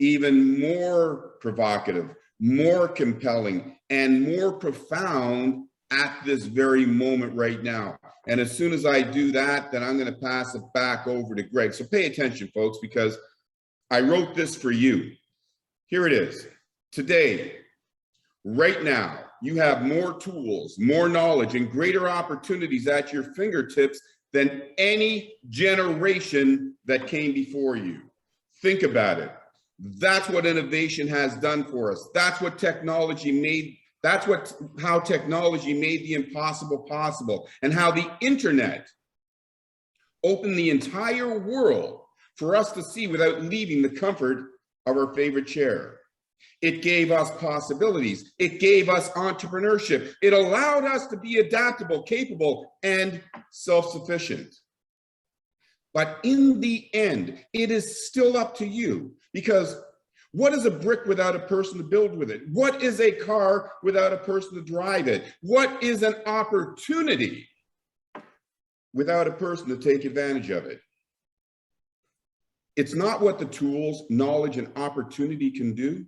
even more provocative, more compelling, and more profound at this very moment right now. And as soon as I do that, then I'm going to pass it back over to Greg. So pay attention, folks, because I wrote this for you. Here it is. Today, right now, you have more tools, more knowledge, and greater opportunities at your fingertips than any generation that came before you. Think about it. That's what innovation has done for us. That's what technology made. That's how technology made the impossible possible, and how the internet opened the entire world for us to see without leaving the comfort of our favorite chair. It gave us possibilities. It gave us entrepreneurship. It allowed us to be adaptable, capable, and self-sufficient. But in the end, it is still up to you, because what is a brick without a person to build with it? What is a car without a person to drive it? What is an opportunity without a person to take advantage of it? It's not what the tools, knowledge, and opportunity can do.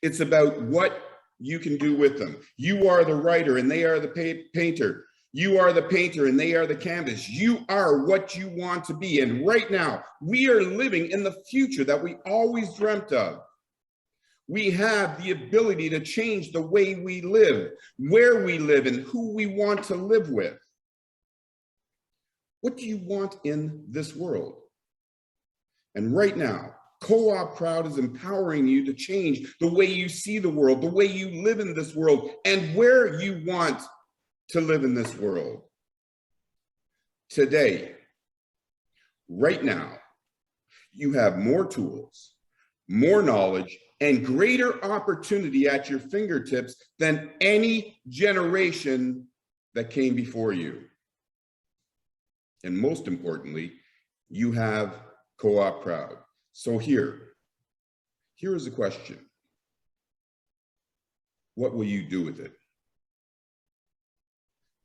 It's about what you can do with them. You are the writer and they are the painter. You are the painter and they are the canvas. You are what you want to be. And right now, we are living in the future that we always dreamt of. We have the ability to change the way we live, where we live, and who we want to live with. What do you want in this world? And right now, CoopCrowd is empowering you to change the way you see the world, the way you live in this world, and where you want to live in this world. Today, right now, you have more tools, more knowledge, and greater opportunity at your fingertips than any generation that came before you. And most importantly, you have CoopCrowd. So here is the question. What will you do with it?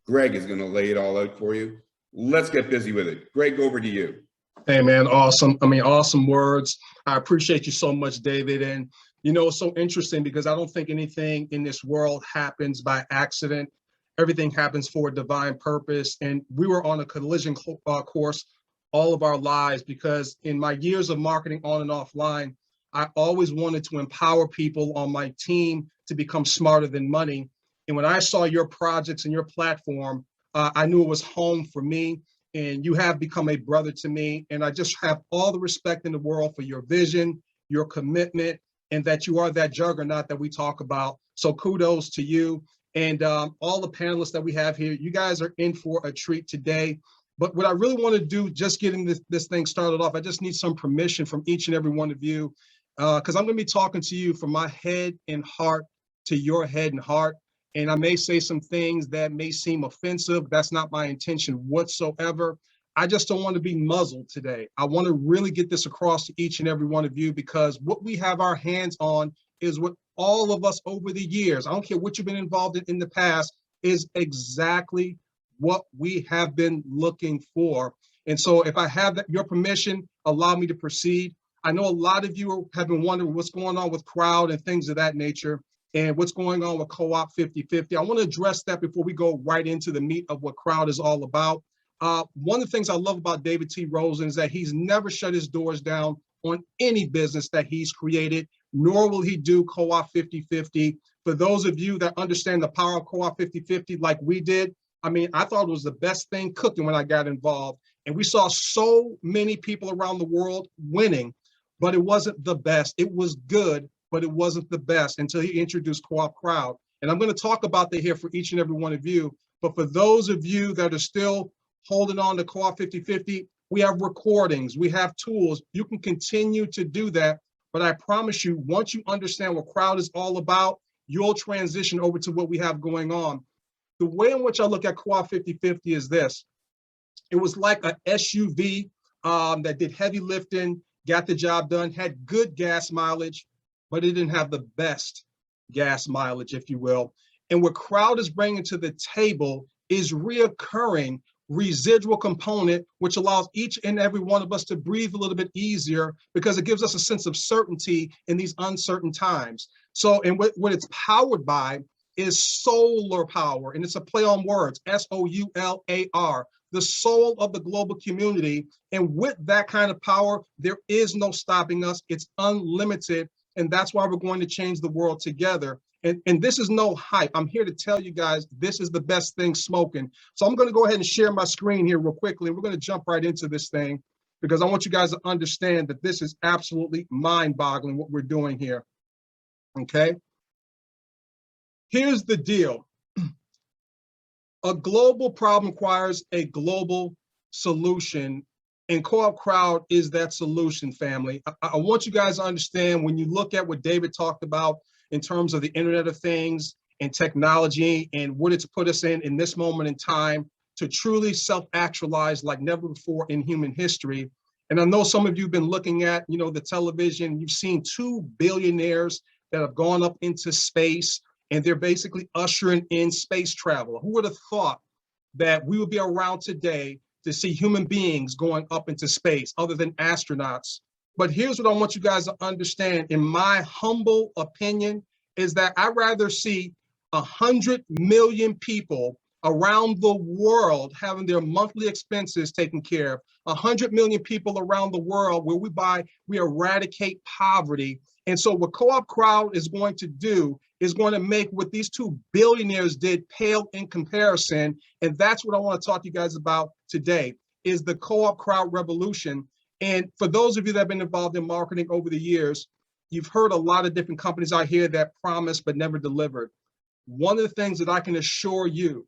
Greg is going to lay it all out for you. Let's get busy with it. Greg, over to you. Hey, man, awesome. Awesome words. I appreciate you so much, David. And, you know, it's so interesting because I don't think anything in this world happens by accident. Everything happens for a divine purpose. And we were on a collision course all of our lives, because in my years of marketing on and offline, I always wanted to empower people on my team to become smarter than money. And when I saw your projects and your platform, I knew it was home for me. And you have become a brother to me. And I just have all the respect in the world for your vision, your commitment, and that you are that juggernaut that we talk about. So kudos to you. And all the panelists that we have here, you guys are in for a treat today. But what I really want to do, just getting this thing started off, I just need some permission from each and every one of you, because I'm going to be talking to you from my head and heart to your head and heart. And I may say some things that may seem offensive. That's not my intention whatsoever. I just don't want to be muzzled today. I want to really get this across to each and every one of you, because what we have our hands on is what all of us over the years, I don't care what you've been involved in the past, is exactly what we have been looking for. And so if I have your permission, allow me to proceed. I know a lot of you have been wondering what's going on with Crowd and things of that nature, and what's going on with Co-op 50/50. I want to address that before we go right into the meat of what Crowd is all about. One of the things I love about David T. Rosen is that he's never shut his doors down on any business that he's created, nor will he do Co-op 50/50. For those of you that understand the power of Co-op 50/50 like we did, I thought it was the best thing cooking when I got involved. And we saw so many people around the world winning, but it wasn't the best. It was good, but it wasn't the best until he introduced CoopCrowd. And I'm going to talk about that here for each and every one of you. But for those of you that are still holding on to Co-op 50/50, we have recordings, we have tools. You can continue to do that. But I promise you, once you understand what Crowd is all about, you'll transition over to what we have going on. The way in which I look at Co-op 50/50 is this. It was like an SUV that did heavy lifting, got the job done, had good gas mileage, but it didn't have the best gas mileage, if you will. And what Crowd is bringing to the table is reoccurring residual component, which allows each and every one of us to breathe a little bit easier because it gives us a sense of certainty in these uncertain times. So, and what it's powered by is solar power, and it's a play on words, SOULAR, the soul of the global community. And with that kind of power, there is no stopping us. It's unlimited. And that's why we're going to change the world together. And this is no hype. I'm here to tell you guys, this is the best thing smoking. So I'm going to go ahead and share my screen here real quickly. We're going to jump right into this thing because I want you guys to understand that this is absolutely mind-boggling what we're doing here. Okay. Here's the deal. A global problem requires a global solution, and CoopCrowd is that solution, family. I want you guys to understand, when you look at what David talked about in terms of the Internet of Things and technology and what it's put us in this moment in time to truly self-actualize like never before in human history. And I know some of you have been looking at, the television. You've seen 2 billionaires that have gone up into space, and they're basically ushering in space travel. Who would have thought that we would be around today to see human beings going up into space other than astronauts? But here's what I want you guys to understand, in my humble opinion, is that I'd rather see 100 million people around the world having their monthly expenses taken care of, 100 million people around the world where we eradicate poverty. And so what CoopCrowd is going to do is going to make what these 2 billionaires did pale in comparison. And that's what I want to talk to you guys about today, is the CoopCrowd revolution. And for those of you that have been involved in marketing over the years, you've heard a lot of different companies out here that promised but never delivered. One of the things that I can assure you,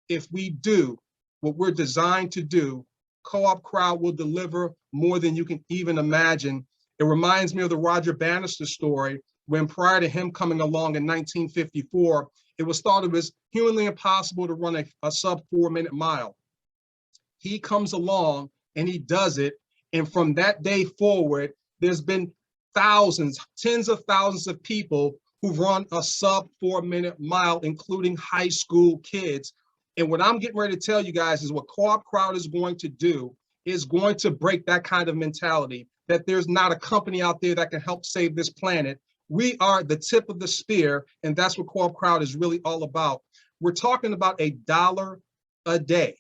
if we do what we're designed to do, CoopCrowd will deliver more than you can even imagine. It reminds me of the Roger Bannister story, when prior to him coming along in 1954, it was thought it was humanly impossible to run a sub 4-minute mile. He comes along and he does it. And from that day forward, there's been thousands, tens of thousands of people who've run a sub 4-minute mile, including high school kids. And what I'm getting ready to tell you guys is what CoopCrowd is going to do is going to break that kind of mentality, that there's not a company out there that can help save this planet. We are the tip of the spear, and that's what CoopCrowd is really all about. We're talking about $1 a day,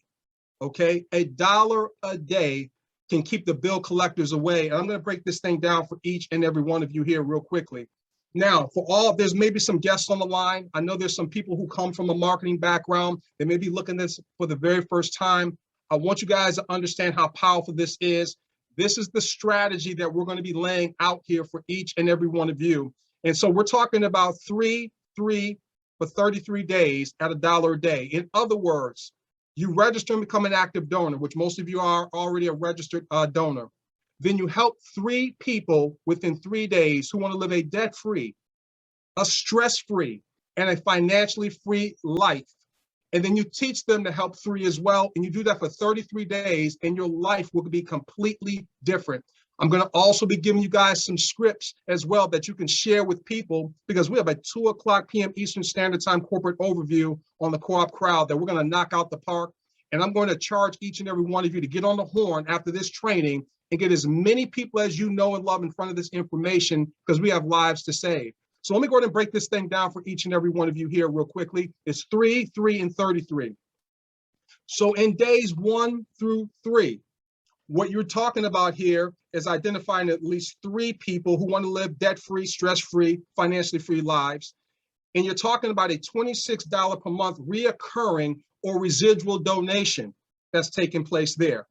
okay? $1 a day can keep the bill collectors away. And I'm gonna break this thing down for each and every one of you here real quickly. Now, there's maybe some guests on the line. I know there's some people who come from a marketing background. They may be looking at this for the very first time. I want you guys to understand how powerful this is. This is the strategy that we're going to be laying out here for each and every one of you. And so we're talking about 3 for 33 days at $1 a day. In other words, you register and become an active donor, which most of you are already a registered donor. Then you help 3 people within 3 days who want to live a debt-free, a stress-free, and a financially free life. And then you teach them to help 3 as well. And you do that for 33 days, and your life will be completely different. I'm going to also be giving you guys some scripts as well that you can share with people, because we have a 2:00 p.m. Eastern Standard Time corporate overview on the CoopCrowd that we're going to knock out the park. And I'm going to charge each and every one of you to get on the horn after this training and get as many people as you know and love in front of this information, because we have lives to save. So let me go ahead and break this thing down for each and every one of you here real quickly. It's 3, 3, and 33. So in days 1 through 3, what you're talking about here is identifying at least 3 people who want to live debt-free, stress-free, financially free lives. And you're talking about a $26 per month reoccurring or residual donation that's taking place there.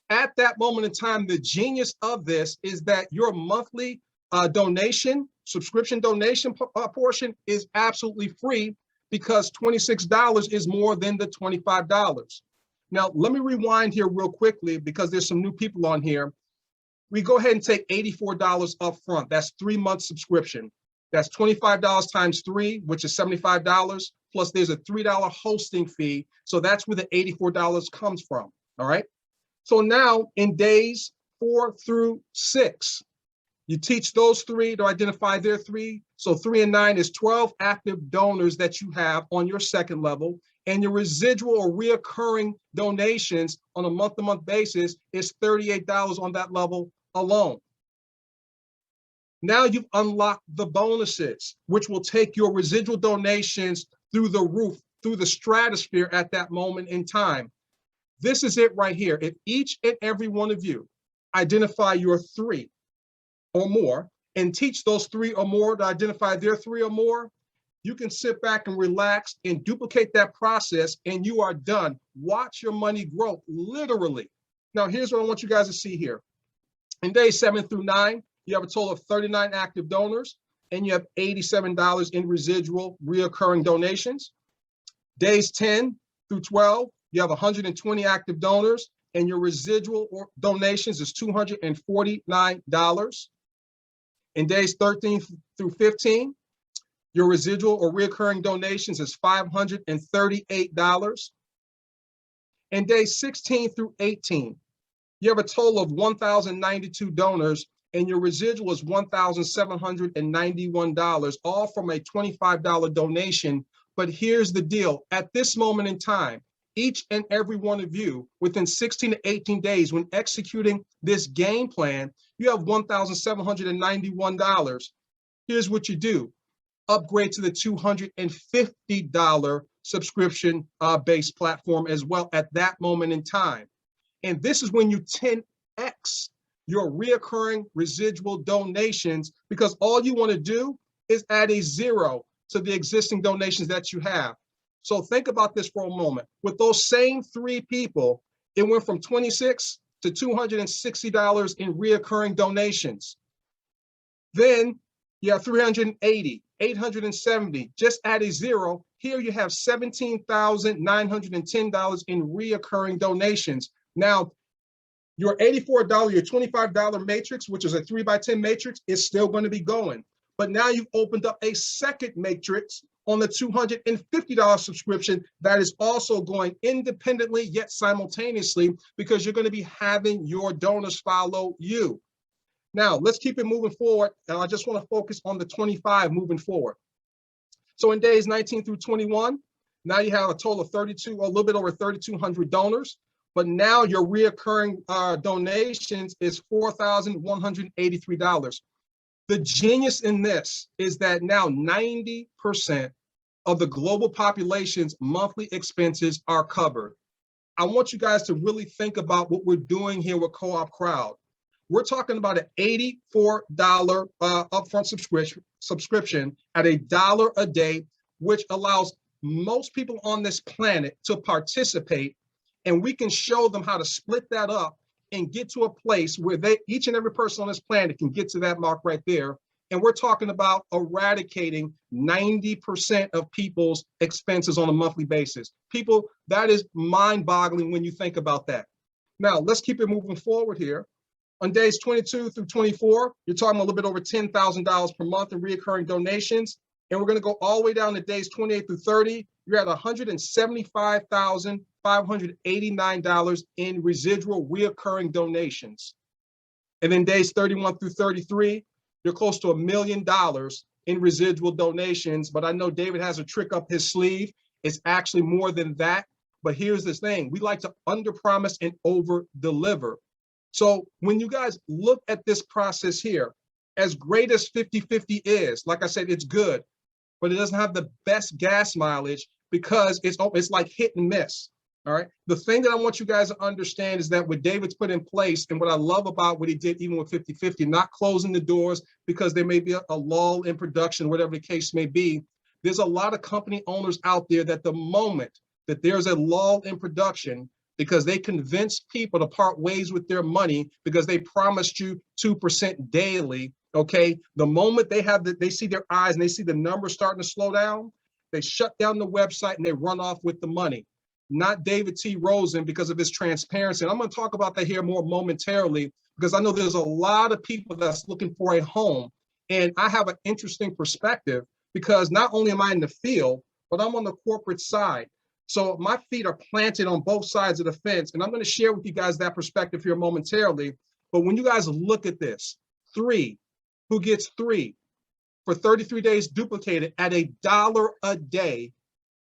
At that moment in time, the genius of this is that your monthly subscription donation portion is absolutely free, because $26 is more than the $25. Now, let me rewind here real quickly, because there's some new people on here. We go ahead and take $84 up front. That's 3-month subscription. That's $25 times 3, which is $75. Plus there's a $3 hosting fee. So that's where the $84 comes from, all right? So now in days 4 through 6, You teach those three to identify their three. So 3 and 9 is 12 active donors that you have on your second level. And your residual or reoccurring donations on a month-to-month basis is $38 on that level alone. Now you've unlocked the bonuses, which will take your residual donations through the roof, through the stratosphere at that moment in time. This is it right here. If each and every one of you identify your three or more and teach those three or more to identify their three or more, you can sit back and relax and duplicate that process and you are done. Watch your money grow, literally. Now, here's what I want you guys to see here. In days 7 through 9, you have a total of 39 active donors and you have $87 in residual reoccurring donations. Days 10 through 12, you have 120 active donors and your residual donations is $249. In days 13 through 15, your residual or reoccurring donations is $538. And days 16 through 18, you have a total of 1,092 donors and your residual is $1,791, all from a $25 donation. But here's the deal. At this moment in time, each and every one of you, within 16 to 18 days, when executing this game plan, you have $1,791. Here's what you do. Upgrade to the $250 subscription based platform as well at that moment in time. And this is when you 10x your reoccurring residual donations, because all you want to do is add a zero to the existing donations that you have. So think about this for a moment. With those same three people, it went from $26 to $260 in reoccurring donations. Then you have 380, 870, just add a zero. Here you have $17,910 in reoccurring donations. Now, your $84, your $25 matrix, which is a 3x10 matrix, is still going to be going. But now you've opened up a second matrix on the $250 subscription that is also going independently yet simultaneously, because you're going to be having your donors follow you. Now, let's keep it moving forward. And I just want to focus on the 25 moving forward. So in days 19 through 21, now you have a total of 32, a little bit over 3,200 donors. But now your reoccurring donations is $4,183. The genius in this is that now 90% of the global population's monthly expenses are covered. I want you guys to really think about what we're doing here with CoopCrowd. We're talking about an $84 upfront subscription at $1 a day, which allows most people on this planet to participate. And we can show them how to split that up and get to a place where each and every person on this planet can get to that mark right there. And we're talking about eradicating 90% of people's expenses on a monthly basis. People, that is mind-boggling when you think about that. Now, let's keep it moving forward here. On days 22 through 24, you're talking a little bit over $10,000 per month in reoccurring donations. And we're going to go all the way down to days 28 through 30. You're at $175,589 in residual reoccurring donations. And then days 31 through 33, you're close to $1 million in residual donations. But I know David has a trick up his sleeve. It's actually more than that. But here's this thing. We like to underpromise and over-deliver. So when you guys look at this process here, as great as 50-50 is, like I said, it's good, but it doesn't have the best gas mileage because it's like hit and miss. All right. The thing that I want you guys to understand is that what David's put in place, and what I love about what he did, even with 50-50, not closing the doors because there may be a lull in production, whatever the case may be. There's a lot of company owners out there that the moment that there's a lull in production, because they convince people to part ways with their money because they promised you 2% daily. Okay, the moment they see their eyes and they see the numbers starting to slow down, they shut down the website and they run off with the money. Not David T. Rosen, because of his transparency. And I'm going to talk about that here more momentarily, because I know there's a lot of people that's looking for a home. And I have an interesting perspective because not only am I in the field, but I'm on the corporate side. So my feet are planted on both sides of the fence. And I'm going to share with you guys that perspective here momentarily. But when you guys look at this, 3, who gets 3 for 33 days duplicated at $1 a day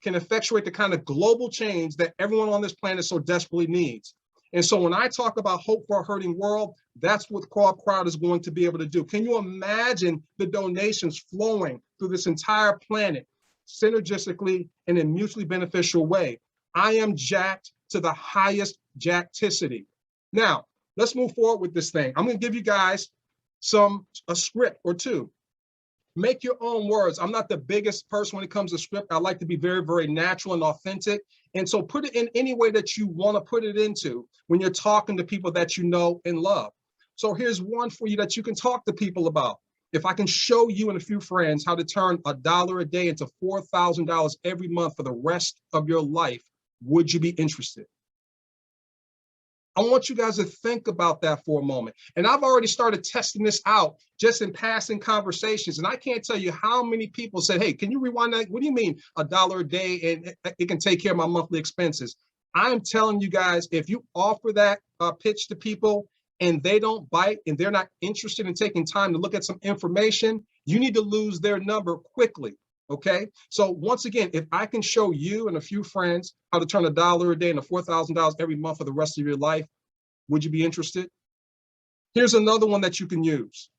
can effectuate the kind of global change that everyone on this planet so desperately needs. And so when I talk about hope for a hurting world, that's what CoopCrowd is going to be able to do. Can you imagine the donations flowing through this entire planet synergistically in a mutually beneficial way? I am jacked to the highest jackticity. Now, let's move forward with this thing. I'm going to give you guys a script or two. Make your own words. I'm not the biggest person when it comes to script. I like to be very, very natural and authentic. And so put it in any way that you want to put it into when you're talking to people that you know and love. So here's one for you that you can talk to people about. If I can show you and a few friends how to turn $1 a day into $4,000 every month for the rest of your life, would you be interested? I want you guys to think about that for a moment. And I've already started testing this out just in passing conversations. And I can't tell you how many people said, hey, can you rewind that? What do you mean $1 a day and it can take care of my monthly expenses? I'm telling you guys, if you offer that pitch to people and they don't bite and they're not interested in taking time to look at some information, you need to lose their number quickly. Okay, so once again, if I can show you and a few friends how to turn $1 a day into $4,000 every month for the rest of your life, would you be interested? Here's another one that you can use.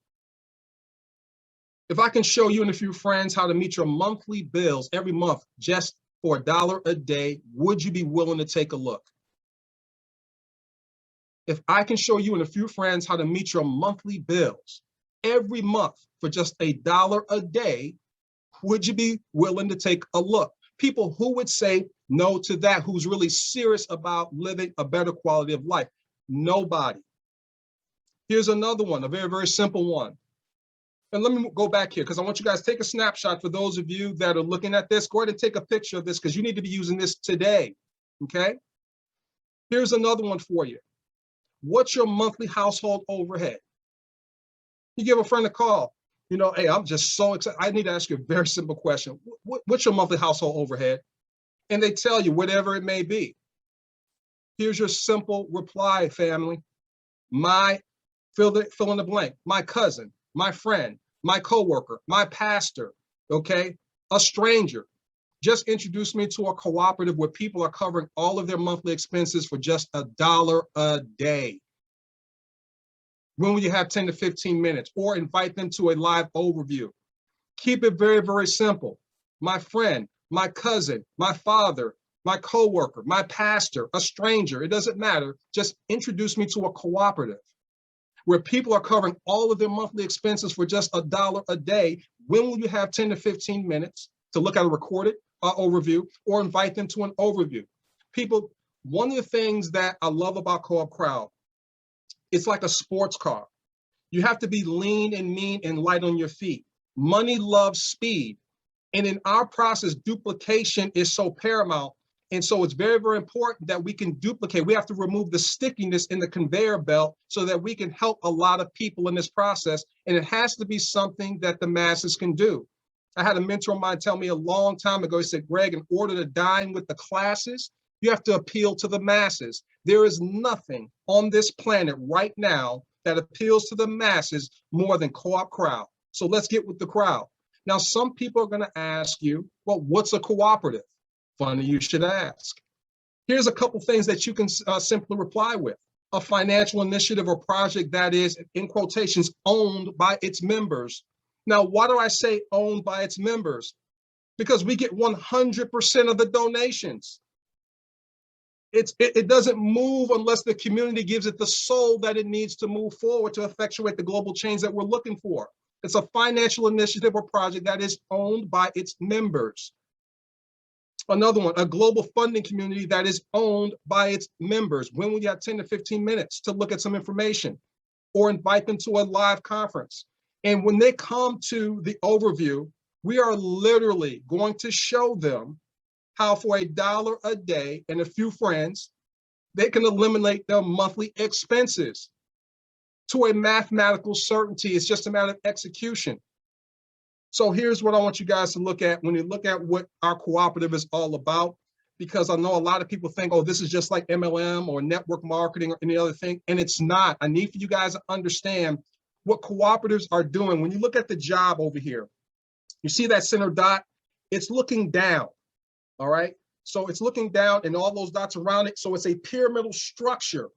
If I can show you and a few friends how to meet your monthly bills every month just for $1 a day, would you be willing to take a look? If I can show you and a few friends how to meet your monthly bills every month for just $1 a day, would you be willing to take a look? People who would say no to that, who's really serious about living a better quality of life? Nobody. Here's another one, a very, very simple one. And let me go back here because I want you guys to take a snapshot for those of you that are looking at this. Go ahead and take a picture of this because you need to be using this today, okay? Here's another one for you. What's your monthly household overhead? You give a friend a call. You know, hey, I'm just so excited. I need to ask you a very simple question. What's your monthly household overhead? And they tell you whatever it may be. Here's your simple reply, family. Fill in the blank, my cousin, my friend, my coworker, my pastor, okay, a stranger. Just introduce me to a cooperative where people are covering all of their monthly expenses for just $1 a day. When will you have 10 to 15 minutes? Or invite them to a live overview. Keep it very, very simple. My friend, my cousin, my father, my coworker, my pastor, a stranger, it doesn't matter. Just introduce me to a cooperative where people are covering all of their monthly expenses for just $1 a day. When will you have 10 to 15 minutes to look at a recorded overview or invite them to an overview? People, one of the things that I love about CoopCrowd, it's like a sports car. You have to be lean and mean and light on your feet. Money loves speed. And in our process, duplication is so paramount. And so it's very, very important that we can duplicate. We have to remove the stickiness in the conveyor belt so that we can help a lot of people in this process. And it has to be something that the masses can do. I had a mentor of mine tell me a long time ago, he said, Greg, in order to dine with the classes, you have to appeal to the masses. There is nothing on this planet right now that appeals to the masses more than CoopCrowd. So let's get with the crowd. Now, some people are going to ask you, well, what's a cooperative? Funny you should ask. Here's a couple things that you can simply reply with. A financial initiative or project that is, in quotations, owned by its members. Now, why do I say owned by its members? Because we get 100% of the donations. It doesn't move unless the community gives it the soul that it needs to move forward to effectuate the global change that we're looking for. It's a financial initiative or project that is owned by its members. Another one, a global funding community that is owned by its members. When will you have 10 to 15 minutes to look at some information or invite them to a live conference? And when they come to the overview, we are literally going to show them how for $1 a day and a few friends, they can eliminate their monthly expenses to a mathematical certainty. It's just a matter of execution. So here's what I want you guys to look at when you look at what our cooperative is all about, because I know a lot of people think, oh, this is just like MLM or network marketing or any other thing, and it's not. I need for you guys to understand what cooperatives are doing. When you look at the job over here, you see that center dot? It's looking down, all right? So it's looking down and all those dots around it. So it's a pyramidal structure.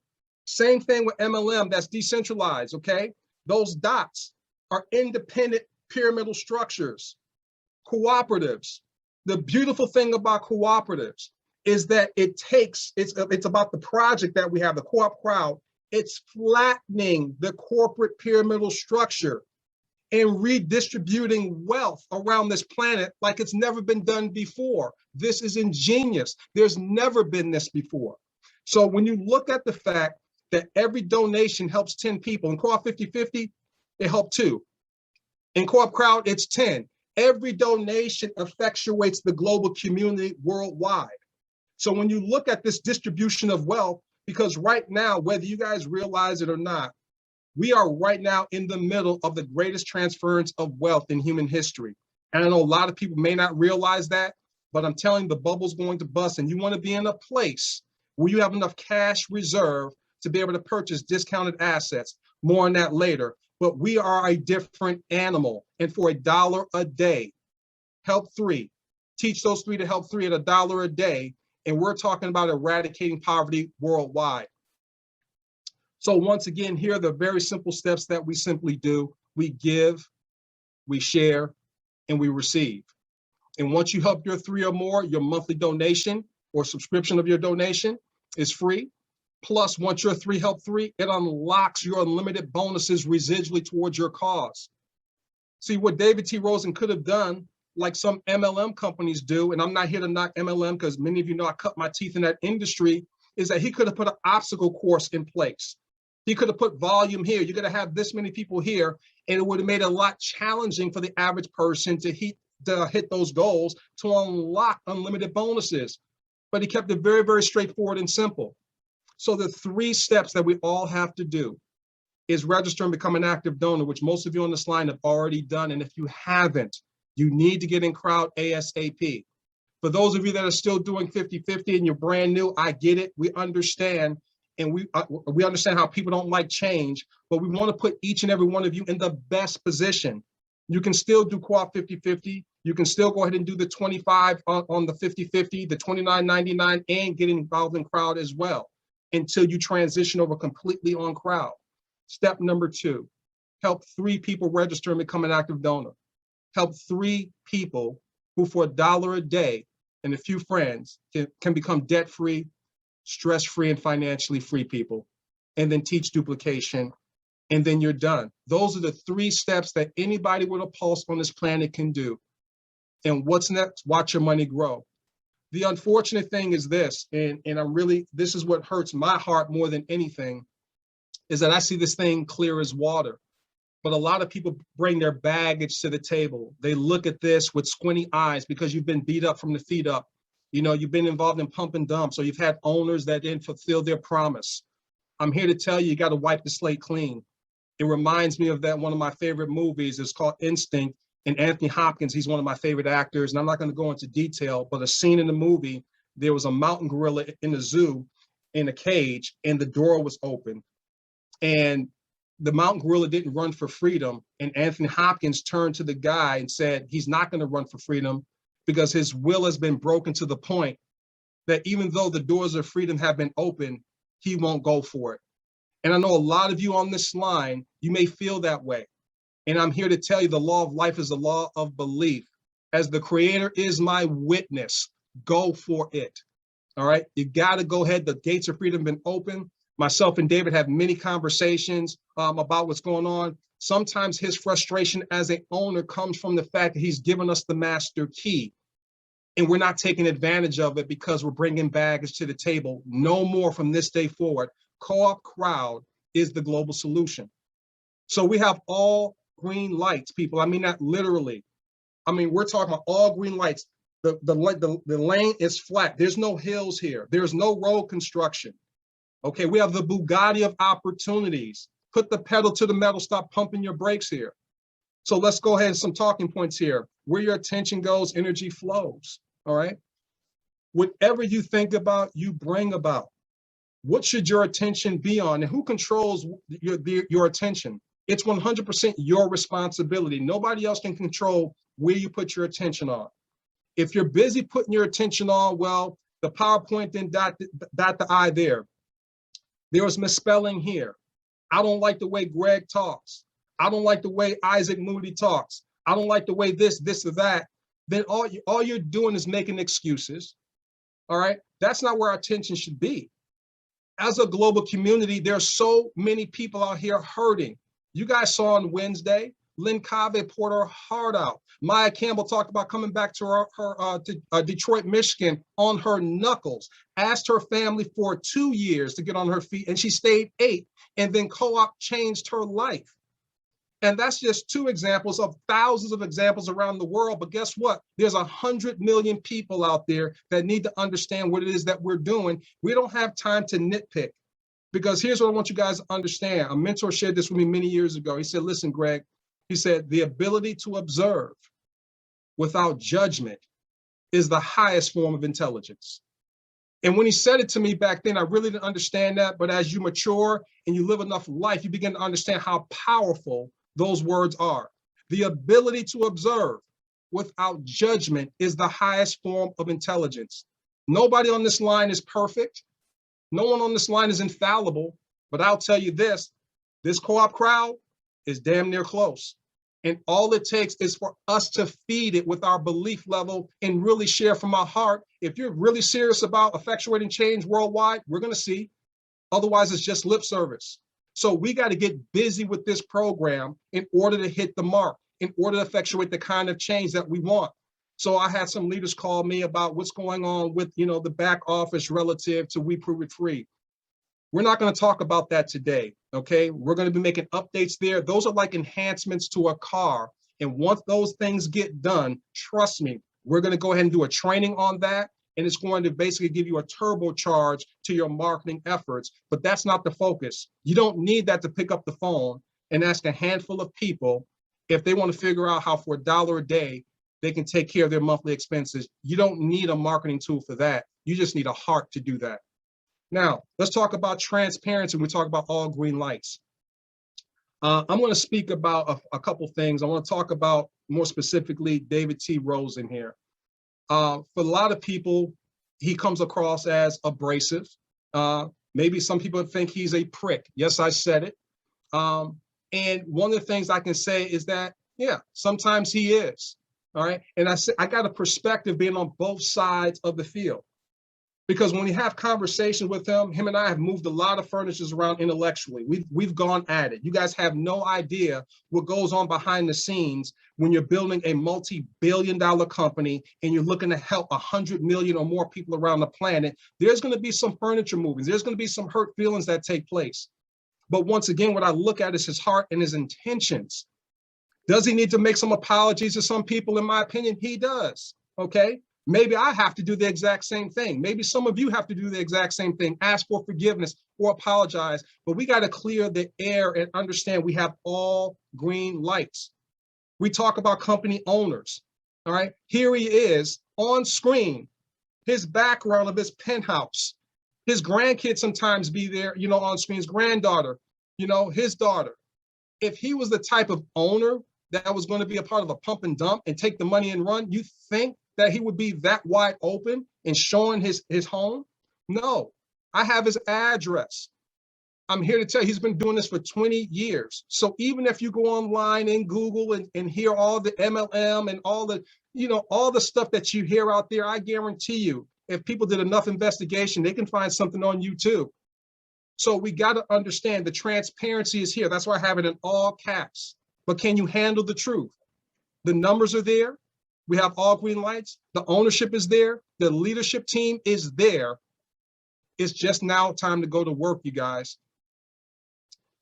Same thing with MLM, that's decentralized, okay? Those dots are independent pyramidal structures. Cooperatives. The beautiful thing about cooperatives is that it's about the project that we have, the CoopCrowd. It's flattening the corporate pyramidal structure and redistributing wealth around this planet like it's never been done before. This is ingenious. There's never been this before. So when you look at the fact that every donation helps 10 people, in Co-op 50/50, it helped 2. In CoopCrowd, it's 10. Every donation effectuates the global community worldwide. So when you look at this distribution of wealth, because right now, whether you guys realize it or not, we are right now in the middle of the greatest transference of wealth in human history. And I know a lot of people may not realize that, but I'm telling you, the bubble's going to bust, and you want to be in a place where you have enough cash reserve to be able to purchase discounted assets. More on that later. But we are a different animal. And for $1 a day, help 3. Teach those 3 to help 3 at $1 a day. And we're talking about eradicating poverty worldwide. So once again, here are the very simple steps that we simply do. We give, we share, and we receive. And once you help your 3 or more, your monthly donation or subscription of your donation is free. Plus, once your 3 help 3, it unlocks your unlimited bonuses residually towards your cause. See, what David T. Rosen could have done, like some MLM companies do, and I'm not here to knock MLM because many of you know I cut my teeth in that industry, is that he could have put an obstacle course in place. He could have put volume here. You're going to have this many people here, and it would have made it a lot challenging for the average person to hit those goals to unlock unlimited bonuses. But he kept it very, very straightforward and simple. So the 3 steps that we all have to do is register and become an active donor, which most of you on this line have already done. And if you haven't, you need to get in Crowd ASAP. For those of you that are still doing 50/50 and you're brand new, I get it. We understand. And we understand how people don't like change, but we want to put each and every one of you in the best position. You can still do Co-op 50/50. You can still go ahead and do the 25 on the 50/50, the 29.99, and get involved in Crowd as well until you transition over completely on Crowd. Step number 2, help 3 people register and become an active donor. Help 3 people who for $1 a day and a few friends can become debt-free, stress-free, and financially free people, and then teach duplication, and then you're done. Those are the 3 steps that anybody with a pulse on this planet can do. And what's next? Watch your money grow. The unfortunate thing is this, and this is what hurts my heart more than anything, is that I see this thing clear as water. But a lot of people bring their baggage to the table. They look at this with squinty eyes because you've been beat up from the feet up. You know, you've been involved in pump and dump, so you've had owners that didn't fulfill their promise. I'm here to tell you, you got to wipe the slate clean. It reminds me of that one of my favorite movies. It's called Instinct, and Anthony Hopkins, he's one of my favorite actors, and I'm not going to go into detail, but a scene in the movie, there was a mountain gorilla in the zoo in a cage, and the door was open. And the mountain gorilla didn't run for freedom, and Anthony Hopkins turned to the guy and said, he's not going to run for freedom because his will has been broken to the point that even though the doors of freedom have been opened, he won't go for it. And I know a lot of you on this line, you may feel that way. And I'm here to tell you the law of life is the law of belief. As the Creator is my witness, go for it. All right, you got to go ahead. The gates of freedom have been open. Myself and David have many conversations about what's going on. Sometimes his frustration as an owner comes from the fact that he's given us the master key and we're not taking advantage of it because we're bringing baggage to the table. No more from this day forward. CoopCrowd is the global solution. So we have all green lights, people. I mean, not literally. I mean, we're talking about all green lights. The lane is flat. There's no hills here. There's no road construction. Okay, we have the Bugatti of opportunities. Put the pedal to the metal, stop pumping your brakes here. So let's go ahead and some talking points here. Where your attention goes, energy flows, all right? Whatever you think about, you bring about. What should your attention be on? And who controls your attention? It's 100% your responsibility. Nobody else can control where you put your attention on. If you're busy putting your attention on, well, the PowerPoint didn't dot the I there. There was misspelling here. I don't like the way Greg talks. I don't like the way Isaac Moody talks. I don't like the way this or that. Then all you're doing is making excuses. All right. That's not where our attention should be. As a global community, there are so many people out here hurting. You guys saw on Wednesday, Lynn Cave poured her heart out. Maya Campbell talked about coming back to Detroit, Michigan on her knuckles, asked her family for 2 years to get on her feet, and she stayed 8, and then co-op changed her life. And that's just 2 examples of thousands of examples around the world. But guess what? There's 100 million people out there that need to understand what it is that we're doing. We don't have time to nitpick, because here's what I want you guys to understand. A mentor shared this with me many years ago. He said, listen, Greg, he said, the ability to observe without judgment is the highest form of intelligence. And when he said it to me back then, I really didn't understand that. But as you mature and you live enough life, you begin to understand how powerful those words are. The ability to observe without judgment is the highest form of intelligence. Nobody on this line is perfect. No one on this line is infallible, but I'll tell you this co-op crowd is damn near close. And all it takes is for us to feed it with our belief level and really share from our heart. If you're really serious about effectuating change worldwide, we're going to see. Otherwise, it's just lip service. So we got to get busy with this program in order to hit the mark, in order to effectuate the kind of change that we want. So I had some leaders call me about what's going on with, the back office relative to We Prove It Free. We're not going to talk about that today, okay? We're going to be making updates there. Those are like enhancements to a car. And once those things get done, trust me, we're going to go ahead and do a training on that. And it's going to basically give you a turbocharge to your marketing efforts. But that's not the focus. You don't need that to pick up the phone and ask a handful of people if they want to figure out how for $1 a day they can take care of their monthly expenses. You don't need a marketing tool for that. You just need a heart to do that. Now, let's talk about transparency. We talk about all green lights. I'm going to speak about a couple things. I want to talk about more specifically David T. Rose in here. For a lot of people, he comes across as abrasive. Maybe some people think he's a prick. Yes, I said it. And one of the things I can say is that, yeah, sometimes he is. All right. And I got a perspective being on both sides of the field. Because when you have conversations with him and I have moved a lot of furnitures around intellectually. We've gone at it. You guys have no idea what goes on behind the scenes when you're building a multi-billion-dollar company and you're looking to help 100 million or more people around the planet. There's going to be some furniture movings. There's going to be some hurt feelings that take place. But once again, what I look at is his heart and his intentions. Does he need to make some apologies to some people? In my opinion, he does. Okay. Maybe I have to do the exact same thing. Maybe some of you have to do the exact same thing, ask for forgiveness or apologize. But we got to clear the air and understand we have all green lights. We talk about company owners. All right. Here he is on screen, his background of his penthouse. His grandkids sometimes be there, on screen, his granddaughter, his daughter. If he was the type of owner that was going to be a part of a pump and dump and take the money and run, you think that he would be that wide open and showing his home? No, I have his address. I'm here to tell you, he's been doing this for 20 years. So even if you go online and Google and hear all the MLM and all the, all the stuff that you hear out there, I guarantee you, if people did enough investigation, they can find something on you too. So we got to understand the transparency is here. That's why I have it in all caps. But can you handle the truth? The numbers are there. We have all green lights. The ownership is there. The leadership team is there. It's just now time to go to work, you guys.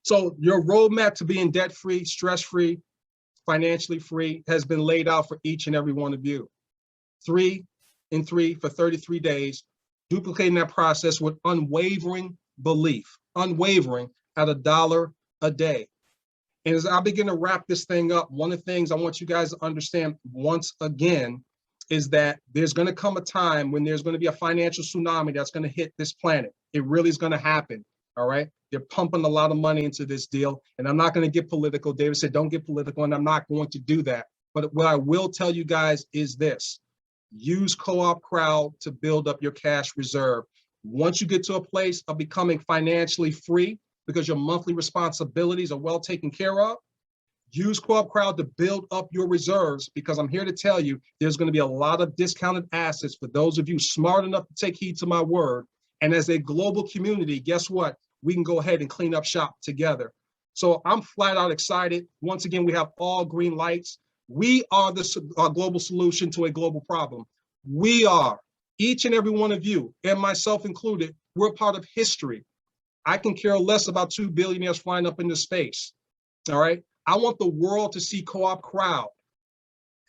So your roadmap to being debt-free, stress-free, financially free has been laid out for each and every one of you. 3 and 3 for 33 days, duplicating that process with unwavering belief, unwavering at $1 a day. And as I begin to wrap this thing up, one of the things I want you guys to understand once again is that there's going to come a time when there's going to be a financial tsunami that's going to hit this planet. It really is going to happen. All right. They're pumping a lot of money into this deal. And I'm not going to get political. David said, don't get political, and I'm not going to do that. But what I will tell you guys is this: use CoopCrowd to build up your cash reserve. Once you get to a place of becoming financially free because your monthly responsibilities are well taken care of, use CoopCrowd to build up your reserves, because I'm here to tell you there's going to be a lot of discounted assets for those of you smart enough to take heed to my word. And as a global community, guess what? We can go ahead and clean up shop together. So I'm flat out excited. Once again, we have all green lights. We are the global solution to a global problem. We are, each and every one of you, and myself included, we're part of history. I can care less about 2 billionaires flying up into space, all right? I want the world to see CoopCrowd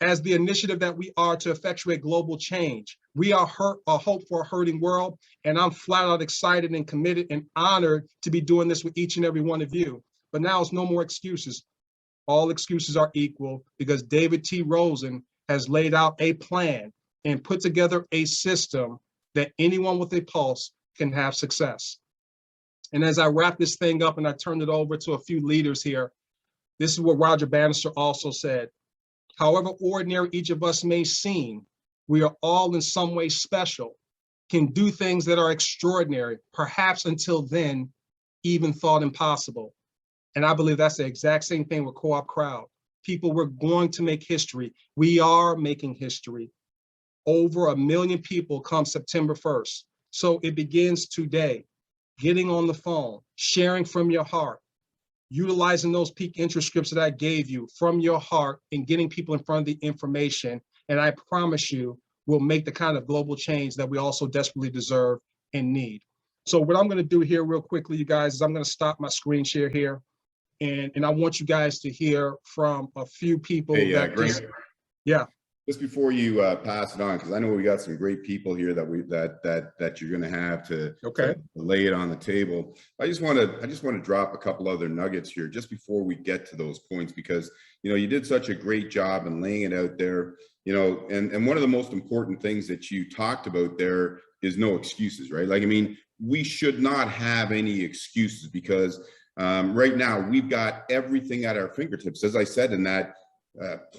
as the initiative that we are to effectuate global change. We are a hope for a hurting world, and I'm flat out excited and committed and honored to be doing this with each and every one of you. But now it's no more excuses. All excuses are equal, because David T. Rosen has laid out a plan and put together a system that anyone with a pulse can have success. And as I wrap this thing up and I turn it over to a few leaders here, this is what Roger Bannister also said: however ordinary each of us may seem, we are all in some way special, can do things that are extraordinary, perhaps until then, even thought impossible. And I believe that's the exact same thing with CoopCrowd. People, we're going to make history. We are making history. Over 1 million people come September 1st. So it begins today. Getting on the phone, sharing from your heart, utilizing those peak interest scripts that I gave you from your heart, and getting people in front of the information. And I promise you, we'll make the kind of global change that we also desperately deserve and need. So what I'm going to do here real quickly, you guys, is I'm going to stop my screen share here. And I want you guys to hear from a few people. Hey, that Grant, yeah. Just before you pass it on, because I know we got some great people here that you're going to have to lay it on the table. I just want to drop a couple other nuggets here just before we get to those points, because you did such a great job in laying it out there. And one of the most important things that you talked about there is no excuses, right? Like, I mean, we should not have any excuses, because right now we've got everything at our fingertips, as I said in that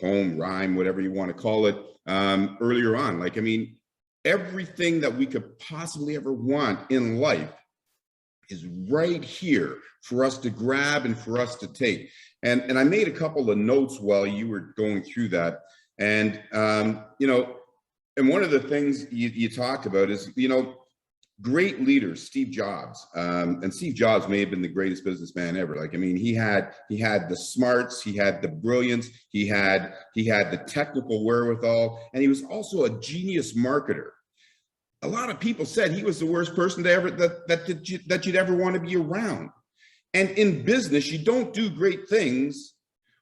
poem, rhyme, whatever you want to call it, earlier on. Like, I mean, everything that we could possibly ever want in life is right here for us to grab and for us to take. And I made a couple of notes while you were going through that. And, and one of the things you talked about is, great leaders, Steve Jobs, and Steve Jobs may have been the greatest businessman ever. Like, I mean, he had the smarts, he had the brilliance, he had the technical wherewithal, and he was also a genius marketer. A lot of people said he was the worst person to ever that you'd ever want to be around. And in business, you don't do great things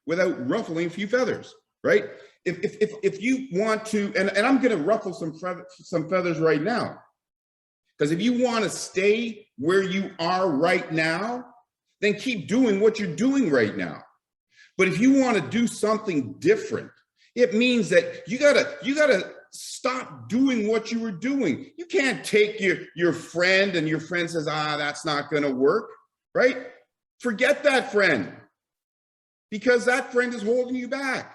without ruffling a few feathers, right? If you want to, and I'm going to ruffle some feathers right now. Because if you want to stay where you are right now, then keep doing what you're doing right now. But if you want to do something different, it means that you gotta stop doing what you were doing. You can't take your friend and your friend says, that's not going to work, right? Forget that friend, because that friend is holding you back.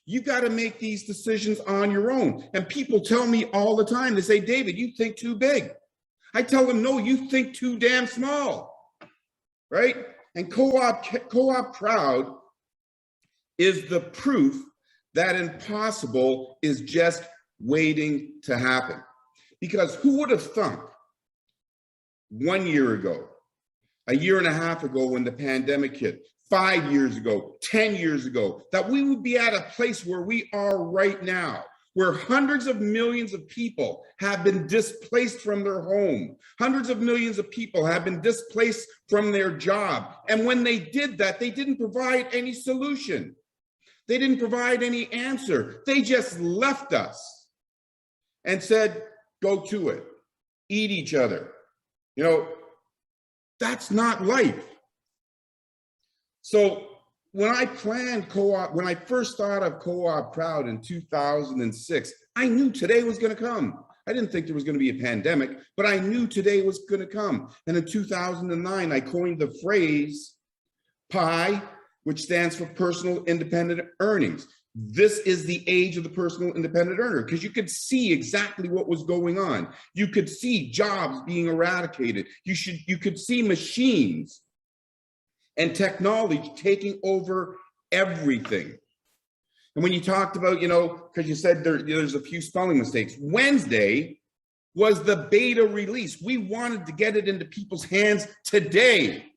You got to make these decisions on your own. And people tell me all the time, they say, David, you think too big. I tell them, no, you think too damn small, right? And CoopCrowd is the proof that impossible is just waiting to happen. Because who would have thunk 1 year ago, a year and a half ago when the pandemic hit, 5 years ago, 10 years ago, that we would be at a place where we are right now, where hundreds of millions of people have been displaced from their home. Hundreds of millions of people have been displaced from their job. And when they did that, they didn't provide any solution. They didn't provide any answer. They just left us and said, go to it, eat each other. That's not life. So when I planned when I first thought of CoopCrowd in 2006, I knew today was going to come. I didn't think there was going to be a pandemic, but I knew today was going to come. And in 2009, I coined the phrase PI, which stands for personal independent earnings. This is the age of the personal independent earner, because you could see exactly what was going on. You could see jobs being eradicated. You could see machines and technology taking over everything. And when you talked about, because you said there's a few spelling mistakes, Wednesday was the beta release. We wanted to get it into people's hands today,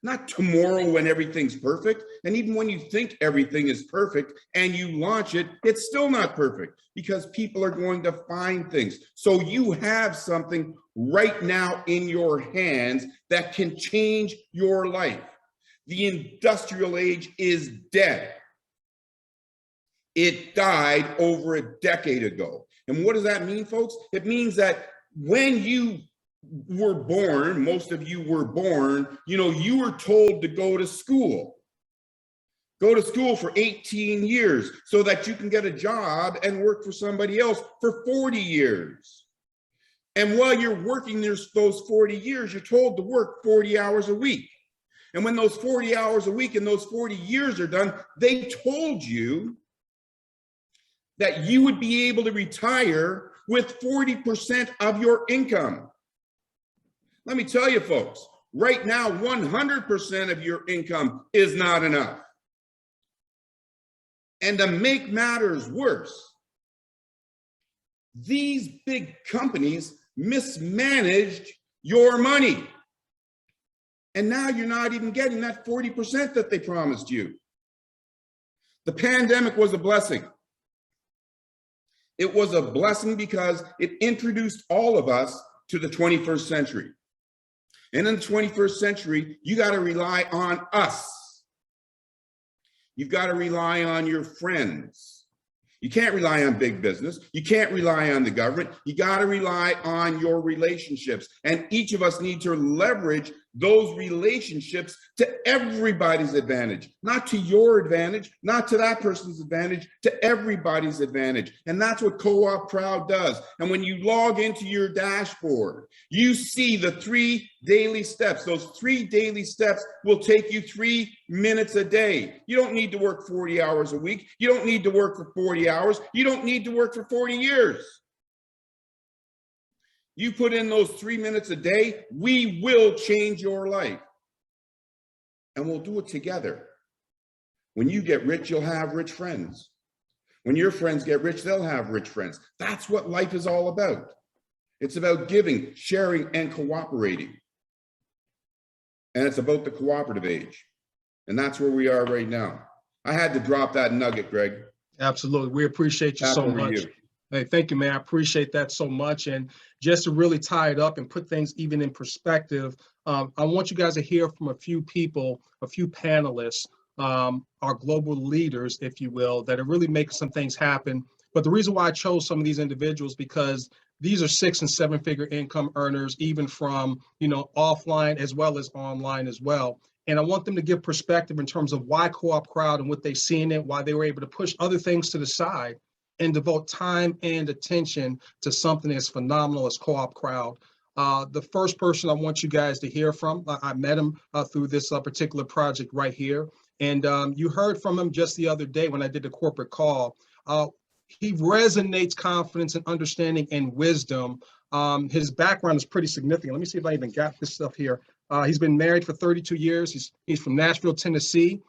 not tomorrow when everything's perfect. And even when you think everything is perfect and you launch it, it's still not perfect, because people are going to find things. So you have something right now in your hands that can change your life. The industrial age is dead. It died over a decade ago. And what does that mean, folks? It means that when you were born, most of you were born, you were told to go to school. Go to school for 18 years so that you can get a job and work for somebody else for 40 years. And while you're working those 40 years, you're told to work 40 hours a week. And when those 40 hours a week and those 40 years are done, they told you that you would be able to retire with 40% of your income. Let me tell you, folks, right now, 100% of your income is not enough. And to make matters worse, these big companies mismanaged your money. And now you're not even getting that 40% that they promised you. The pandemic was a blessing. It was a blessing because it introduced all of us to the 21st century. And in the 21st century, you got to rely on us. You've got to rely on your friends. You can't rely on big business. You can't rely on the government. You got to rely on your relationships. And each of us need to leverage those relationships to everybody's advantage, not to your advantage, not to that person's advantage, to everybody's advantage. And that's what CoopCrowd does. And when you log into your dashboard, you see the 3 daily steps. Those 3 daily steps will take you 3 minutes a day. You don't need to work 40 hours a week. You don't need to work for 40 hours. You don't need to work for 40 years. You put in those 3 minutes a day, we will change your life. And we'll do it together. When you get rich, you'll have rich friends. When your friends get rich, they'll have rich friends. That's what life is all about. It's about giving, sharing, and cooperating. And it's about the cooperative age. And that's where we are right now. I had to drop that nugget, Greg. Absolutely. We appreciate you so much. Hey, thank you, man. I appreciate that so much. And just to really tie it up and put things even in perspective, I want you guys to hear from a few people, a few panelists, our global leaders, if you will, that are really making some things happen. But the reason why I chose some of these individuals, because these are 6- and 7-figure income earners, even from, offline as well as online as well. And I want them to give perspective in terms of why CoopCrowd and what they see in it, why they were able to push other things to the side and devote time and attention to something as phenomenal as CoopCrowd. The first person I want you guys to hear from, I met him through this particular project right here. And you heard from him just the other day when I did the corporate call. He resonates confidence and understanding and wisdom. His background is pretty significant. Let me see if I even got this stuff here. He's been married for 32 years. He's from Nashville, Tennessee.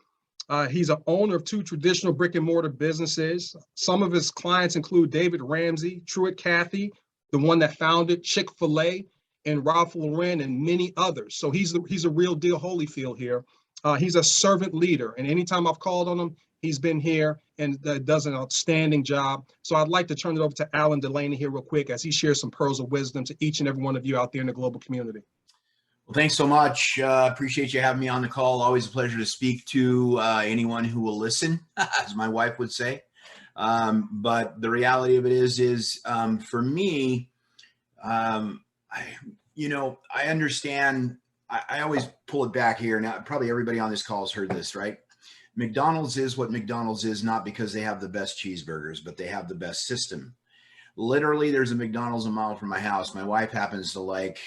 He's an owner of 2 traditional brick and mortar businesses. Some of his clients include David Ramsey, Truett Cathy, the one that founded Chick-fil-A, and Ralph Lauren, and many others. So he's a real deal Holyfield here. He's a servant leader, and anytime I've called on him, he's been here and does an outstanding job. So I'd like to turn it over to Alan Delaney here real quick as he shares some pearls of wisdom to each and every one of you out there in the global community. Well, thanks so much. Appreciate you having me on the call. Always a pleasure to speak to anyone who will listen, as my wife would say. But the reality of it is for me, I understand. I always pull it back here. Now, probably everybody on this call has heard this, right? McDonald's is what McDonald's is, not because they have the best cheeseburgers, but they have the best system. Literally, there's a McDonald's a mile from my house. My wife happens to like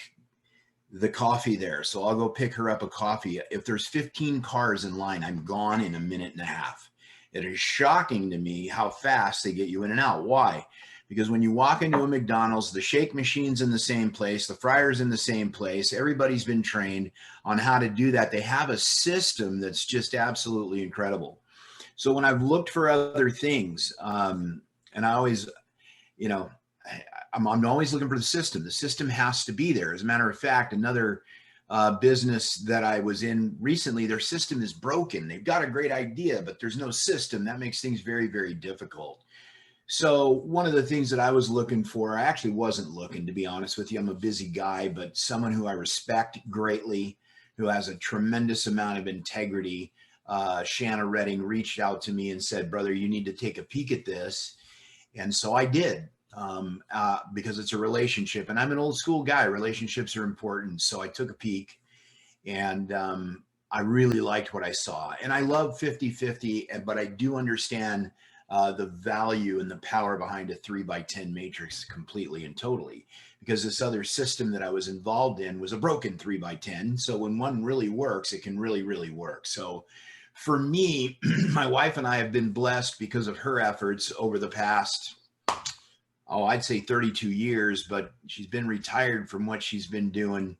the coffee there, so I'll go pick her up a coffee. If there's 15 cars in line, I'm gone in a minute and a half. It is shocking to me how fast they get you in and out. Why? Because when you walk into a McDonald's, the shake machine's in the same place, the fryer's in the same place. Everybody's been trained on how to do that. They have a system that's just absolutely incredible. So when I've looked for other things, and I always, you know, I'm always looking for the system. The system has to be there. As a matter of fact, another business that I was in recently, their system is broken. They've got a great idea, but there's no system. That makes things very, very difficult. So one of the things that I was looking for, I actually wasn't looking, to be honest with you. I'm a busy guy, but someone who I respect greatly, who has a tremendous amount of integrity. Shanna Redding reached out to me and said, brother, you need to take a peek at this. And so I did, because it's a relationship, and I'm an old school guy. Relationships are important. So I took a peek, and I really liked what I saw. And I love 50-50, but I do understand the value and the power behind a 3x10 matrix completely and totally, because this other system that I was involved in was a broken 3x10. So when one really works, it can really, really work. So for me, my wife and I have been blessed because of her efforts over the past, I'd say 32 years, but she's been retired from what she's been doing.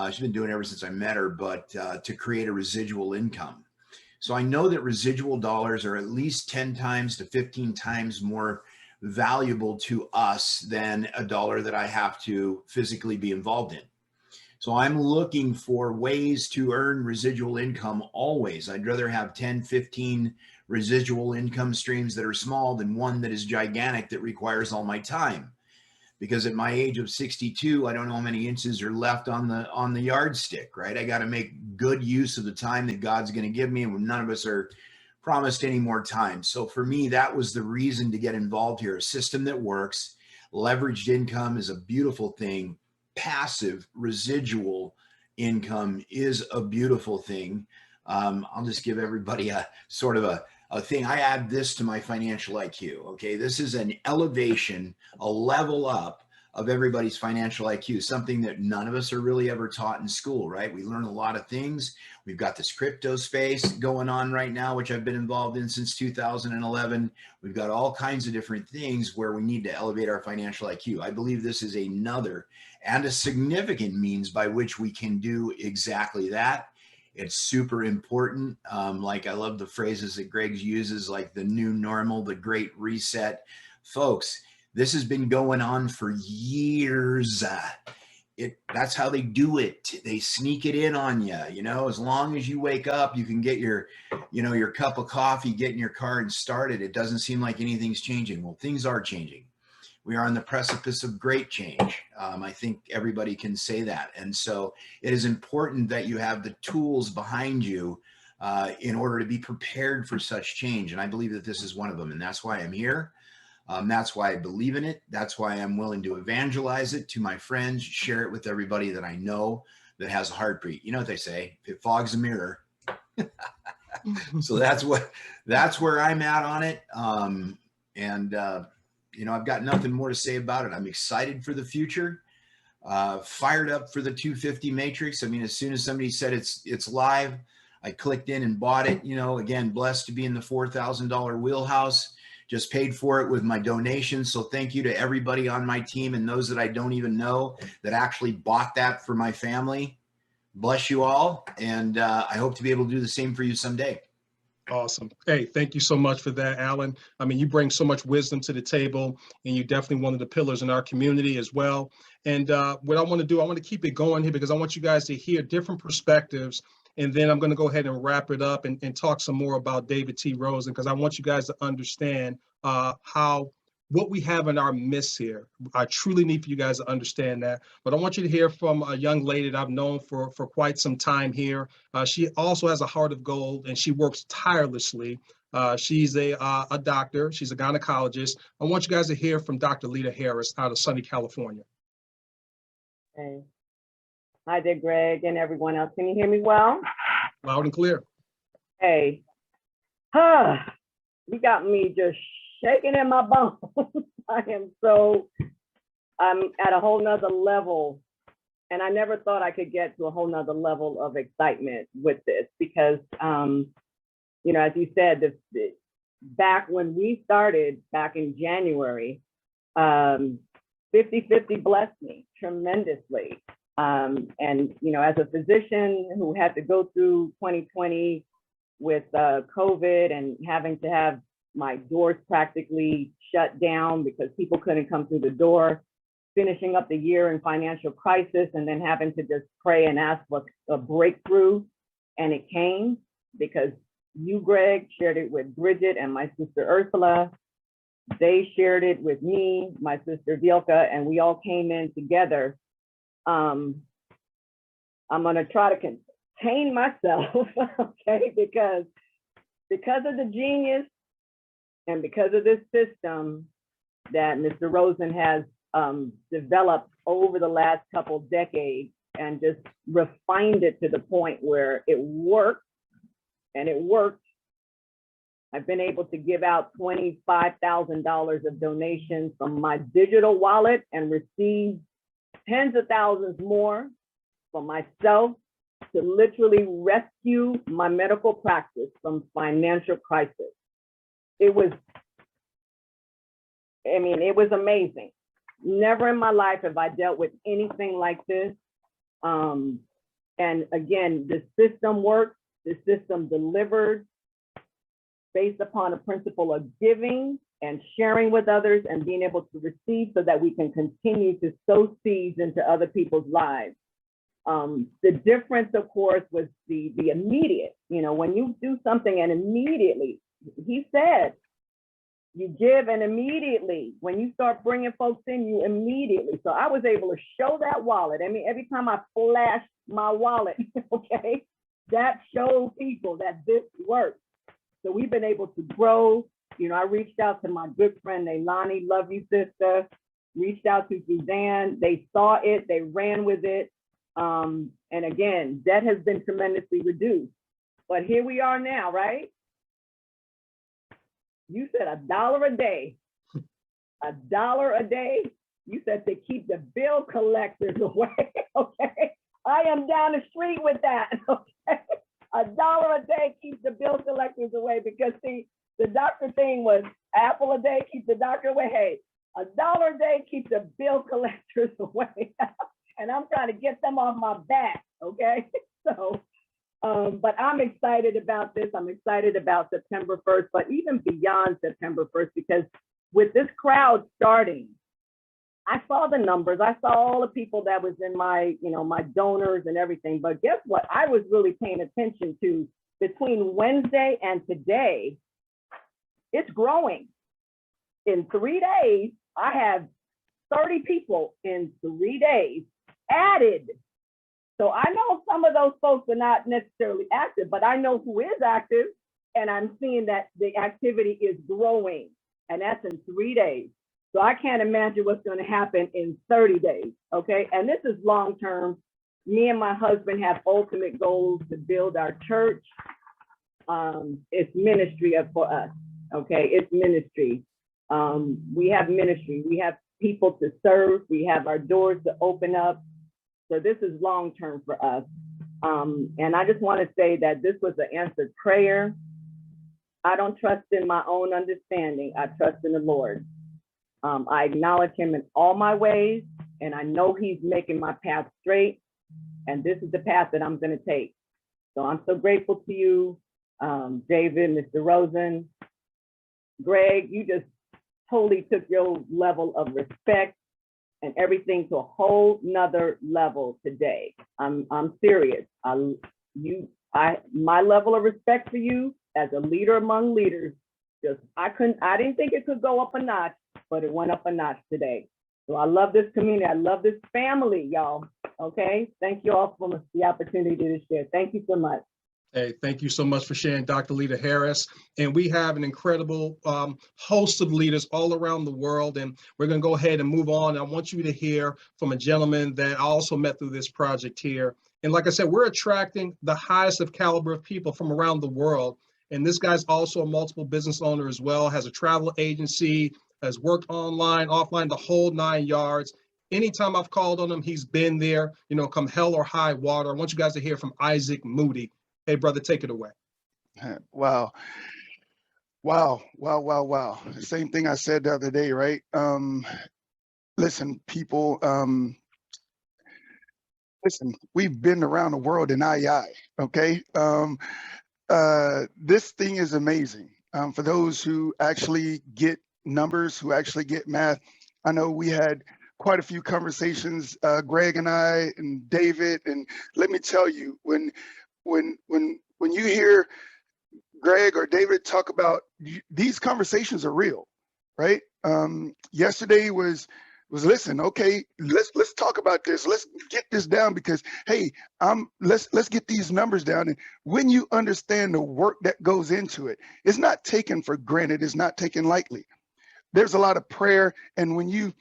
She's been doing ever since I met her, but to create a residual income. So I know that residual dollars are at least 10 times to 15 times more valuable to us than a dollar that I have to physically be involved in. So I'm looking for ways to earn residual income always. I'd rather have 10, 15 residual income streams that are small than one that is gigantic that requires all my time. Because at my age of 62, I don't know how many inches are left on the yardstick, right? I got to make good use of the time that God's going to give me, and none of us are promised any more time. So for me, that was the reason to get involved here. A system that works. Leveraged income is a beautiful thing. Passive residual income is a beautiful thing. I'll just give everybody a sort of a thing. I add this to my financial IQ. Okay. This is an elevation, a level up of everybody's financial IQ, something that none of us are really ever taught in school, right? We learn a lot of things. We've got this crypto space going on right now, which I've been involved in since 2011. We've got all kinds of different things where we need to elevate our financial IQ. I believe this is another and a significant means by which we can do exactly that. It's super important. Like I love the phrases that Greg uses, like the new normal, the great reset. Folks, this has been going on for years. That's how they do it. They sneak it in on you. You know, as long as you wake up, you can get your cup of coffee, get in your car and start it. It doesn't seem like anything's changing. Well, things are changing. We are on the precipice of great change. I think everybody can say that. And so it is important that you have the tools behind you in order to be prepared for such change. And I believe that this is one of them. And that's why I'm here. That's why I believe in it. That's why I'm willing to evangelize it to my friends, share it with everybody that I know that has a heartbeat. You know what they say, if it fogs a mirror. So that's where I'm at on it. I've got nothing more to say about it. I'm excited for the future, fired up for the 250 matrix. I mean, as soon as somebody said it's live, I clicked in and bought it. You know, again, blessed to be in the $4,000 wheelhouse. Just paid for it with my donation. So thank you to everybody on my team and those that I don't even know that actually bought that for my family. Bless you all. And I hope to be able to do the same for you someday. Awesome. Hey, thank you so much for that, Alan. I mean, you bring so much wisdom to the table, and you're definitely one of the pillars in our community as well. And what I want to do, I want to keep it going here because I want you guys to hear different perspectives. And then I'm going to go ahead and wrap it up and talk some more about David T. Rosen, because I want you guys to understand what we have in our midst here. I truly need for you guys to understand that. But I want you to hear from a young lady that I've known for quite some time here. She also has a heart of gold, and she works tirelessly. She's a doctor. She's a gynecologist. I want you guys to hear from Dr. Lita Harris out of sunny California. Hey. Hi there, Greg, and everyone else. Can you hear me well? Loud and clear. Hey. You got me just shaking in my bones. I'm at a whole nother level. And I never thought I could get to a whole nother level of excitement with this because, you know, as you said, back when we started back in January, 50/50 blessed me tremendously. And, you know, as a physician who had to go through 2020 with COVID and having to have my doors practically shut down because people couldn't come through the door, finishing up the year in financial crisis and then having to just pray and ask for a breakthrough. And it came because you, Greg, shared it with Bridget and my sister Ursula. They shared it with me, my sister Vilka, and we all came in together. I'm gonna try to contain myself, okay, because of the genius and because of this system that Mr. Rosen has developed over the last couple decades and just refined it to the point where it works, and it worked. I've been able to give out $25,000 of donations from my digital wallet and receive tens of thousands more for myself to literally rescue my medical practice from financial crisis. It was amazing. Never in my life have I dealt with anything like this. And again, the system works, the system delivered based upon a principle of giving and sharing with others and being able to receive so that we can continue to sow seeds into other people's lives. The difference, of course, was the immediate, you know, when you do something and immediately, he said, you give and immediately, when you start bringing folks in, you immediately. So I was able to show that wallet. I mean, every time I flashed my wallet, okay, that showed people that this works. So we've been able to grow. You know, I reached out to my good friend Leilani, love you, sister. Reached out to Suzanne. They saw it, they ran with it. And again, debt has been tremendously reduced. But here we are now, right? You said $1 a day. $1 a day. You said to keep the bill collectors away. Okay. I am down the street with that. Okay. $1 a day keeps the bill collectors away because see, the doctor thing was apple a day keeps the doctor away. Hey, $1 a day keeps the bill collectors away. And I'm trying to get them off my back. Okay. So, but I'm excited about this. I'm excited about September 1st, but even beyond September 1st, because with this crowd starting, I saw the numbers. I saw all the people that was in my, you know, my donors and everything. But guess what? I was really paying attention to between Wednesday and today, it's growing. In 3 days, I have 30 people in 3 days added. So I know some of those folks are not necessarily active, but I know who is active, and I'm seeing that the activity is growing, and that's in 3 days. So I can't imagine what's going to happen in 30 days, okay? And this is long-term. Me and my husband have ultimate goals to build our church. It's ministry for us, okay? It's ministry. We have ministry. We have people to serve. We have our doors to open up. So this is long-term for us. And I just want to say that this was an answered prayer. I don't trust in my own understanding. I trust in the Lord. I acknowledge him in all my ways, and I know he's making my path straight. And this is the path that I'm going to take. So I'm so grateful to you, David, Mr. Rosen, Greg. You just totally took your level of respect and everything to a whole nother level today. I'm serious. My level of respect for you as a leader among leaders, I didn't think it could go up a notch, but it went up a notch today. So I love this community. I love this family, y'all. Okay. Thank you all for the opportunity to share. Thank you so much. Hey, thank you so much for sharing, Dr. Lita Harris. And we have an incredible host of leaders all around the world. And we're going to go ahead and move on. I want you to hear from a gentleman that I also met through this project here. And like I said, we're attracting the highest of caliber of people from around the world. And this guy's also a multiple business owner as well, has a travel agency, has worked online, offline, the whole 9 yards. Anytime I've called on him, he's been there, you know, come hell or high water. I want you guys to hear from Isaac Moody. Hey, brother, take it away. Wow. Wow. Wow. Wow. Wow. The same thing I said the other day, right? Listen, people, listen, we've been around the world in II, okay? This thing is amazing. For those who actually get numbers, who actually get math, I know we had quite a few conversations, Greg and I and David, and let me tell you, when you hear Greg or David talk about these conversations are real, right? Yesterday was listen, okay, let's talk about this. Let's get this down because hey, let's get these numbers down. And when you understand the work that goes into it, it's not taken for granted. It's not taken lightly. There's a lot of prayer, and when you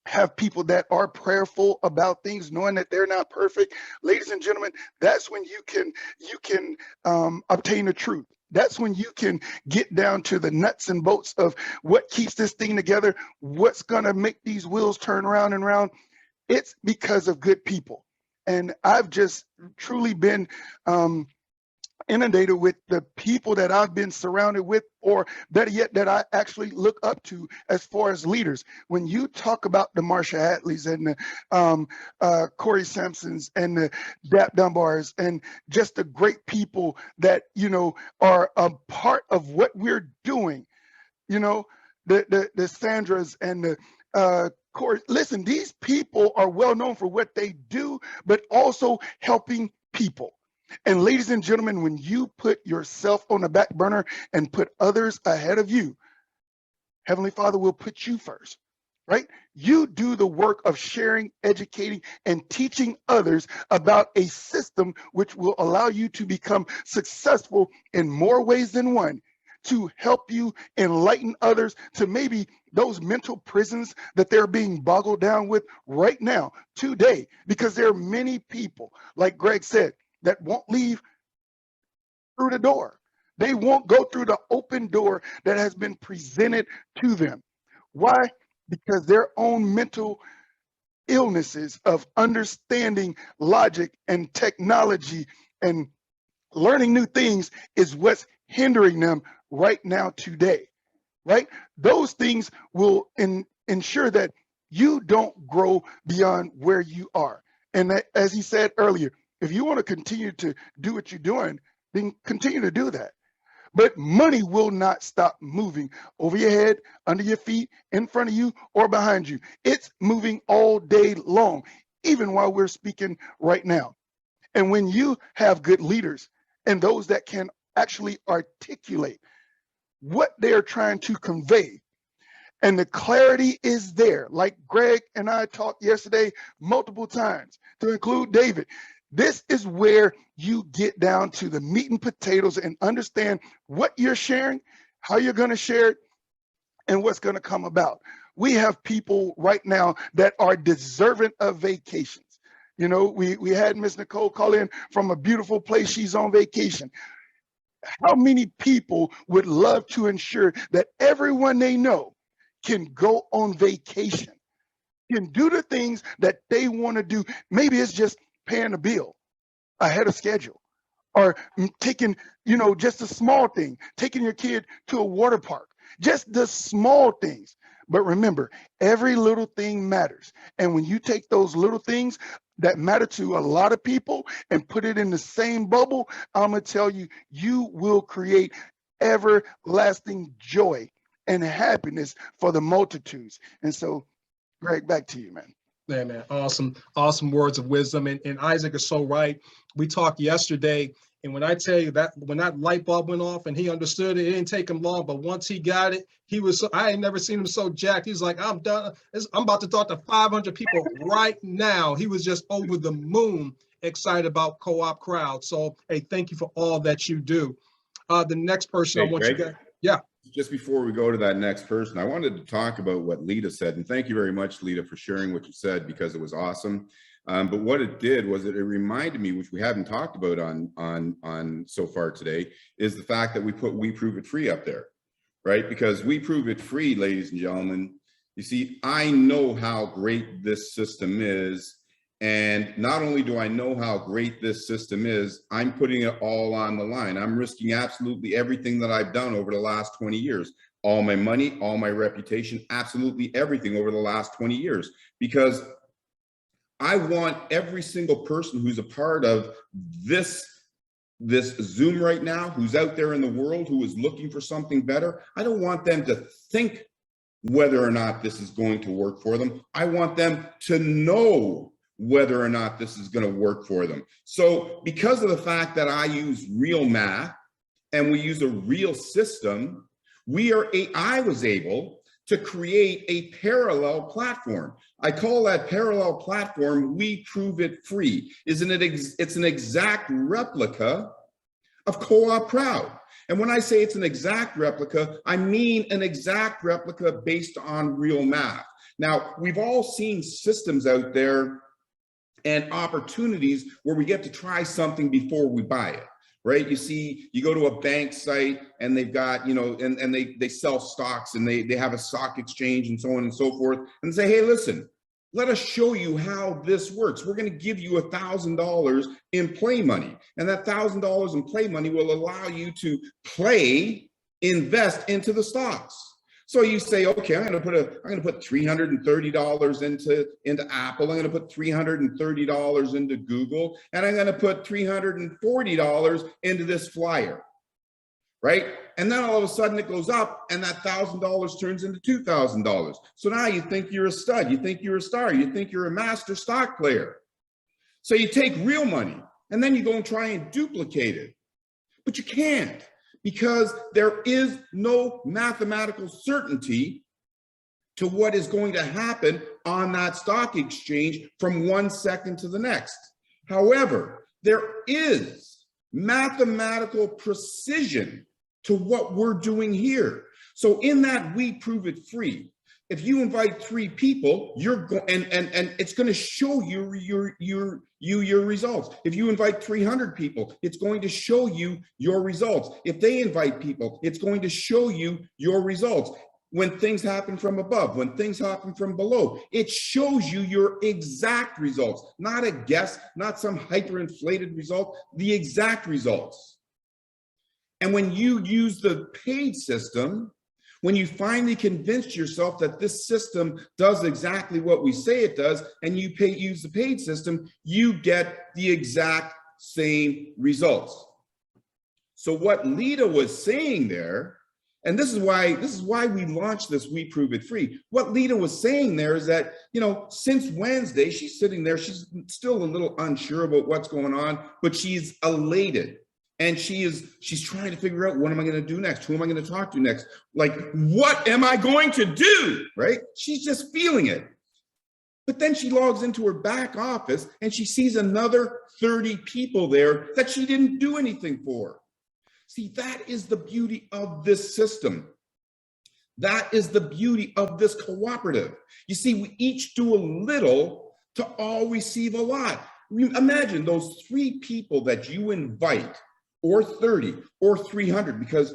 have people that are prayerful about things, knowing that they're not perfect, ladies and gentlemen, that's when you can obtain the truth. That's when you can get down to the nuts and bolts of what keeps this thing together, what's gonna make these wheels turn round and round. It's because of good people. And I've just truly been inundated with the people that I've been surrounded with, or better yet, that I actually look up to as far as leaders. When you talk about the Marsha Atleys and the Corey Sampsons and the Dap Dunbars and just the great people that, you know, are a part of what we're doing, you know, the Sandras and the Corey, listen, these people are well known for what they do, but also helping people. And ladies and gentlemen, when you put yourself on the back burner and put others ahead of you, Heavenly Father will put you first, right? You do the work of sharing, educating, and teaching others about a system which will allow you to become successful in more ways than one, to help you enlighten others to maybe those mental prisons that they're being boggled down with right now, today, because there are many people, like Greg said, that won't leave through the door. They won't go through the open door that has been presented to them. Why? Because their own mental illnesses of understanding logic and technology and learning new things is what's hindering them right now today, right? Those things will ensure that you don't grow beyond where you are. And that, as he said earlier, if you want to continue to do what you're doing, then continue to do that. But money will not stop moving over your head, under your feet, in front of you, or behind you. It's moving all day long, even while we're speaking right now. And when you have good leaders and those that can actually articulate what they're trying to convey, and the clarity is there, like Greg and I talked yesterday multiple times, to include David. This is where you get down to the meat and potatoes and understand what you're sharing, how you're going to share it, and what's going to come about. We have people right now that are deserving of vacations. You know, we had Miss Nicole call in from a beautiful place. She's on vacation. How many people would love to ensure that everyone they know can go on vacation, can do the things that they want to do? Maybe it's just paying a bill ahead of schedule, or taking, you know, just a small thing, taking your kid to a water park, just the small things. But remember, every little thing matters. And when you take those little things that matter to a lot of people and put it in the same bubble, I'm gonna tell you, you will create everlasting joy and happiness for the multitudes. And so, Greg, back to you, man. Yeah, man, awesome words of wisdom. And Isaac is so right. We talked yesterday, and when I tell you that when that light bulb went off and he understood it, it didn't take him long. But once he got it, he was so, I had never seen him so jacked. He's like, I'm done. I'm about to talk to 500 people right now. He was just over the moon excited about CoopCrowd. So, hey, thank you for all that you do. The next person I want Greg, you to, yeah. Just before we go to that next person, I wanted to talk about what Lita said. And thank you very much, Lita, for sharing what you said, because it was awesome. But what it did was it reminded me, which we haven't talked about on so far today, is the fact that we put We Prove It Free up there. right? Because we prove it free, ladies and gentlemen. You see, I know how great this system is. And not only do I know how great this system is, I'm putting it all on the line. I'm risking absolutely everything that I've done over the last 20 years. All my money, all my reputation, absolutely everything over the last 20 years. Because I want every single person who's a part of this Zoom right now, who's out there in the world, who is looking for something better, I don't want them to think whether or not this is going to work for them. I want them to know whether or not this is going to work for them. So because of the fact that I use real math and we use a real system, I was able to create a parallel platform. I call that parallel platform, We Prove It Free. It's an exact replica of CoopCrowd. And when I say it's an exact replica, I mean an exact replica based on real math. Now, we've all seen systems out there and opportunities where we get to try something before we buy it, right? You see, you go to a bank site and they've got, and they sell stocks and they have a stock exchange and so on and so forth, and say, hey, listen, let us show you how this works. We're going to give you $1,000 in play money. And that $1,000 in play money will allow you to invest into the stocks. So you say, okay, I'm going to put $330 into Apple. I'm going to put $330 into Google, and I'm going to put $340 into this flyer, right? And then all of a sudden it goes up, and that $1,000 turns into $2,000. So now you think you're a stud. You think you're a star. You think you're a master stock player. So you take real money, and then you go and try and duplicate it, but you can't. Because there is no mathematical certainty to what is going to happen on that stock exchange from 1 second to the next. However, there is mathematical precision to what we're doing here. So in that We Prove It Free, if you invite 3 people, and it's going to show you your results. If you invite 300 people, it's going to show you your results. If they invite people, it's going to show you your results. When things happen from above, when things happen from below, it shows you your exact results, not a guess, not some hyperinflated result, the exact results. And when you use the paid system, when you finally convince yourself that this system does exactly what we say it does, and you use the paid system, you get the exact same results. So what Lita was saying there, and this is why we launched this We Prove It Free. What Lita was saying there is that, since Wednesday, she's sitting there, she's still a little unsure about what's going on, but she's elated. And she's trying to figure out, what am I going to do next? Who am I going to talk to next? Like, what am I going to do? Right? She's just feeling it. But then she logs into her back office and she sees another 30 people there that she didn't do anything for. See, that is the beauty of this system. That is the beauty of this cooperative. You see, we each do a little to all receive a lot. Imagine those 3 people that you invite, or 30 or 300, because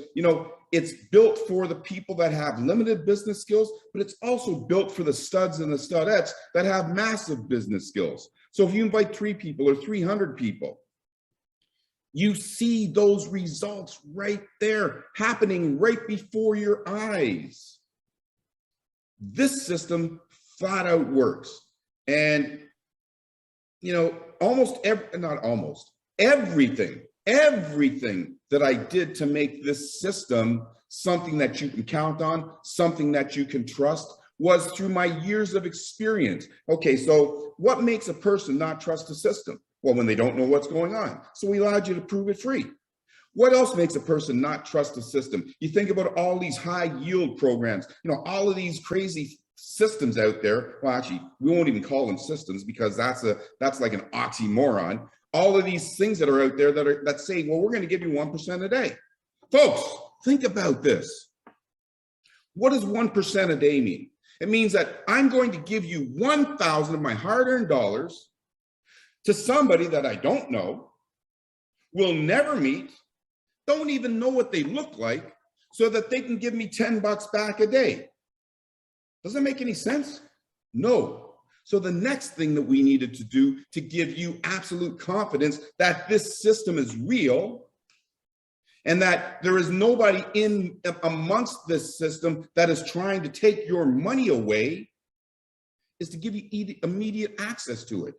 it's built for the people that have limited business skills, but it's also built for the studs and the studettes that have massive business skills. So if you invite 3 people or 300 people, you see those results right there happening right before your eyes. This system flat out works. And everything that I did to make this system something that you can count on, something that you can trust, was through my years of experience. Okay, so what makes a person not trust the system? Well, when they don't know what's going on. So we allowed you to prove it free. What else makes a person not trust the system? You think about all these high yield programs, all of these crazy systems out there. Well, actually, we won't even call them systems, because that's like an oxymoron. All of these things that are out there that say, well, we're going to give you 1% a day. Folks, think about this. What does 1% a day mean? It means that I'm going to give you 1,000 of my hard-earned dollars to somebody that I don't know, will never meet, don't even know what they look like. so that they can give me 10 bucks back a day. Does that make any sense? No. So the next thing that we needed to do to give you absolute confidence that this system is real and that there is nobody in amongst this system that is trying to take your money away is to give you immediate access to it.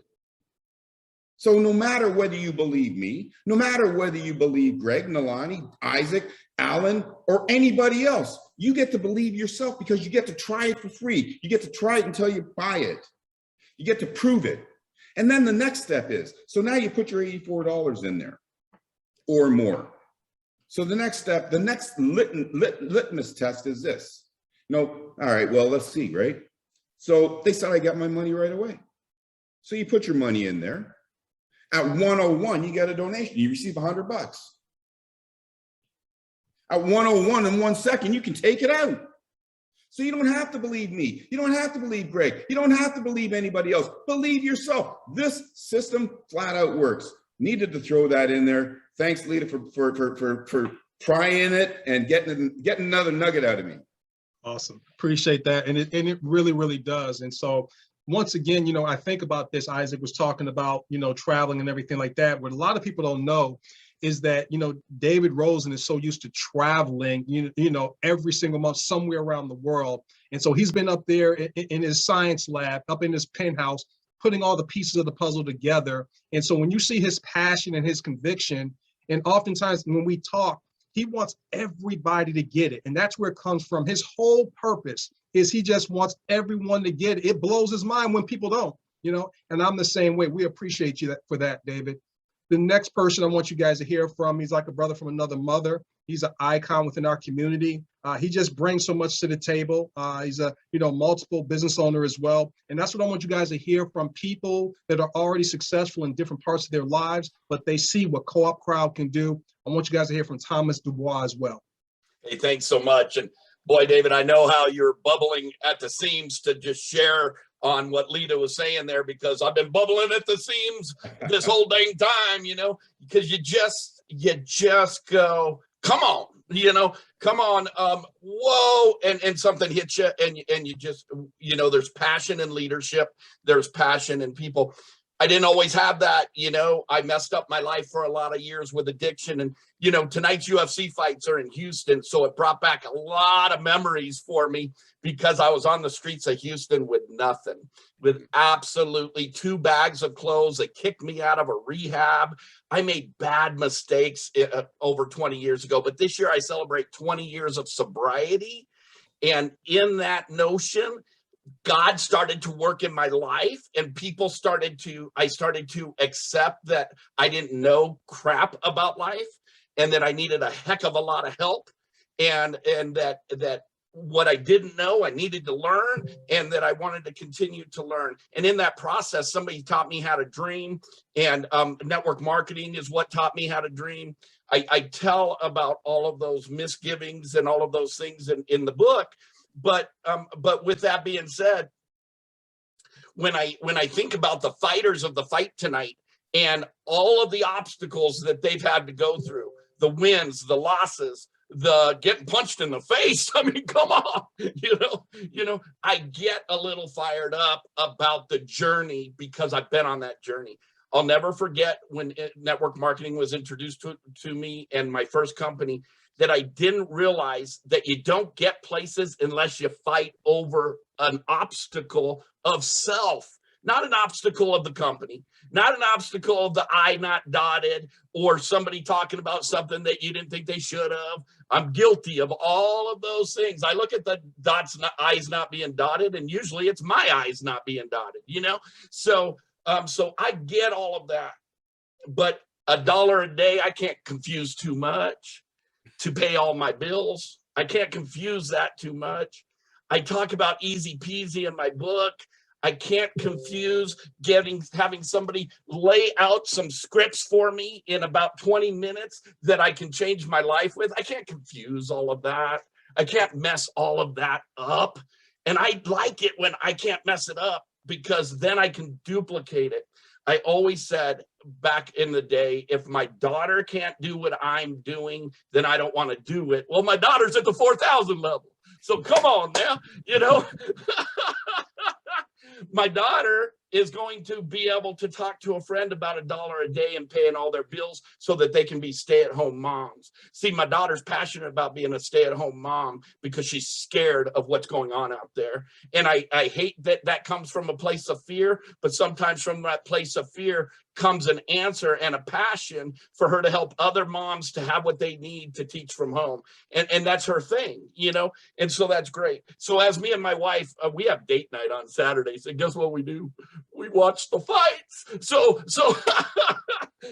So no matter whether you believe me, no matter whether you believe Greg, Nalani, Isaac, Alan, or anybody else, you get to believe yourself because you get to try it for free. You get to try it until you buy it. You get to prove it. And then the next step is, so now you put your $84 in there or more. So the next step, the next litmus test is this. All right, well, let's see, right? So they said I got my money right away. So you put your money in there. At 101, you get a donation. You receive 100 bucks. At 101 in 1 second, you can take it out. So you don't have to believe me. You don't have to believe Greg. You don't have to believe anybody else. Believe yourself. This system flat out works. Needed to throw that in there. Thanks, Lita, for trying it and getting another nugget out of me. Awesome. Appreciate that. And it really, really does. And so once again, I think about this, Isaac was talking about, traveling and everything like that. What a lot of people don't know is that, David Rosen is so used to traveling, every single month somewhere around the world. And so he's been up there in his science lab, up in his penthouse, putting all the pieces of the puzzle together. And so when you see his passion and his conviction, and oftentimes when we talk, he wants everybody to get it. And that's where it comes from. His whole purpose is he just wants everyone to get it. It blows his mind when people don't, and I'm the same way. We appreciate you for that, David. The next person I want you guys to hear from, he's like a brother from another mother. He's an icon within our community. He just brings so much to the table. He's a, multiple business owner as well. And that's what I want you guys to hear from people that are already successful in different parts of their lives, but they see what CoopCrowd can do. I want you guys to hear from Thomas Dubois as well. Hey, thanks so much. And boy, David, I know how you're bubbling at the seams to just share on what Lita was saying there, because I've been bubbling at the seams this whole dang time, because you just go, come on, come on, whoa, and something hits you, and you just, there's passion in leadership, there's passion in people. I didn't always have that, I messed up my life for a lot of years with addiction, and tonight's UFC fights are in Houston, so it brought back a lot of memories for me, because I was on the streets of Houston with nothing, with absolutely 2 bags of clothes. They kicked me out of a rehab. I made bad mistakes over 20 years ago, but this year I celebrate 20 years of sobriety, and in that notion, God started to work in my life, and I started to accept that I didn't know crap about life, and that I needed a heck of a lot of help, and that what I didn't know, I needed to learn, and that I wanted to continue to learn. And in that process, somebody taught me how to dream, and network marketing is what taught me how to dream. I tell about all of those misgivings and all of those things in the book. But with that being said, when I think about the fighters of the fight tonight and all of the obstacles that they've had to go through, the wins, the losses, the getting punched in the face, I mean, come on, I get a little fired up about the journey because I've been on that journey. I'll never forget when network marketing was introduced to me and my first company, that I didn't realize that you don't get places unless you fight over an obstacle of self, not an obstacle of the company, not an obstacle of the I not dotted, or somebody talking about something that you didn't think they should have. I'm guilty of all of those things. I look at the I's not being dotted, and usually it's my I's not being dotted, So I get all of that, but $1 a day, I can't confuse too much to pay all my bills. I can't confuse that too much. I talk about easy peasy in my book. I can't confuse having somebody lay out some scripts for me in about 20 minutes that I can change my life with. I can't confuse all of that. I can't mess all of that up. And I like it when I can't mess it up, because then I can duplicate it. I always said back in the day, if my daughter can't do what I'm doing, then I don't want to do it. Well, my daughter's at the 4,000 level. So come on now, you know. My daughter is going to be able to talk to a friend about $1 a day and paying all their bills so that they can be stay-at-home moms. See, my daughter's passionate about being a stay-at-home mom because she's scared of what's going on out there. And I hate that that comes from a place of fear, but sometimes from that place of fear comes an answer and a passion for her to help other moms to have what they need to teach from home. And that's her thing, you know? And so that's great. So as me and my wife, we have date night on Saturdays, and guess what we do? We watch the fights. So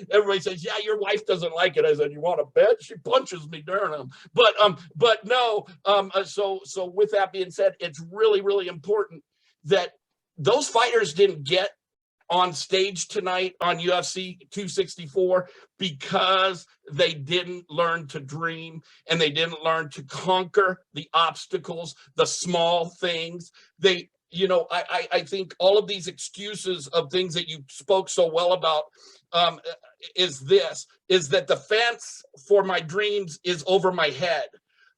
everybody says, yeah, your wife doesn't like it. I said, you want to bet? She punches me during them. But no, so with that being said, it's really, really important that those fighters didn't get on stage tonight on UFC 264 because they didn't learn to dream and they didn't learn to conquer the obstacles, the small things. They, you know, I think all of these excuses of things that you spoke so well about is that the fence for my dreams is over my head.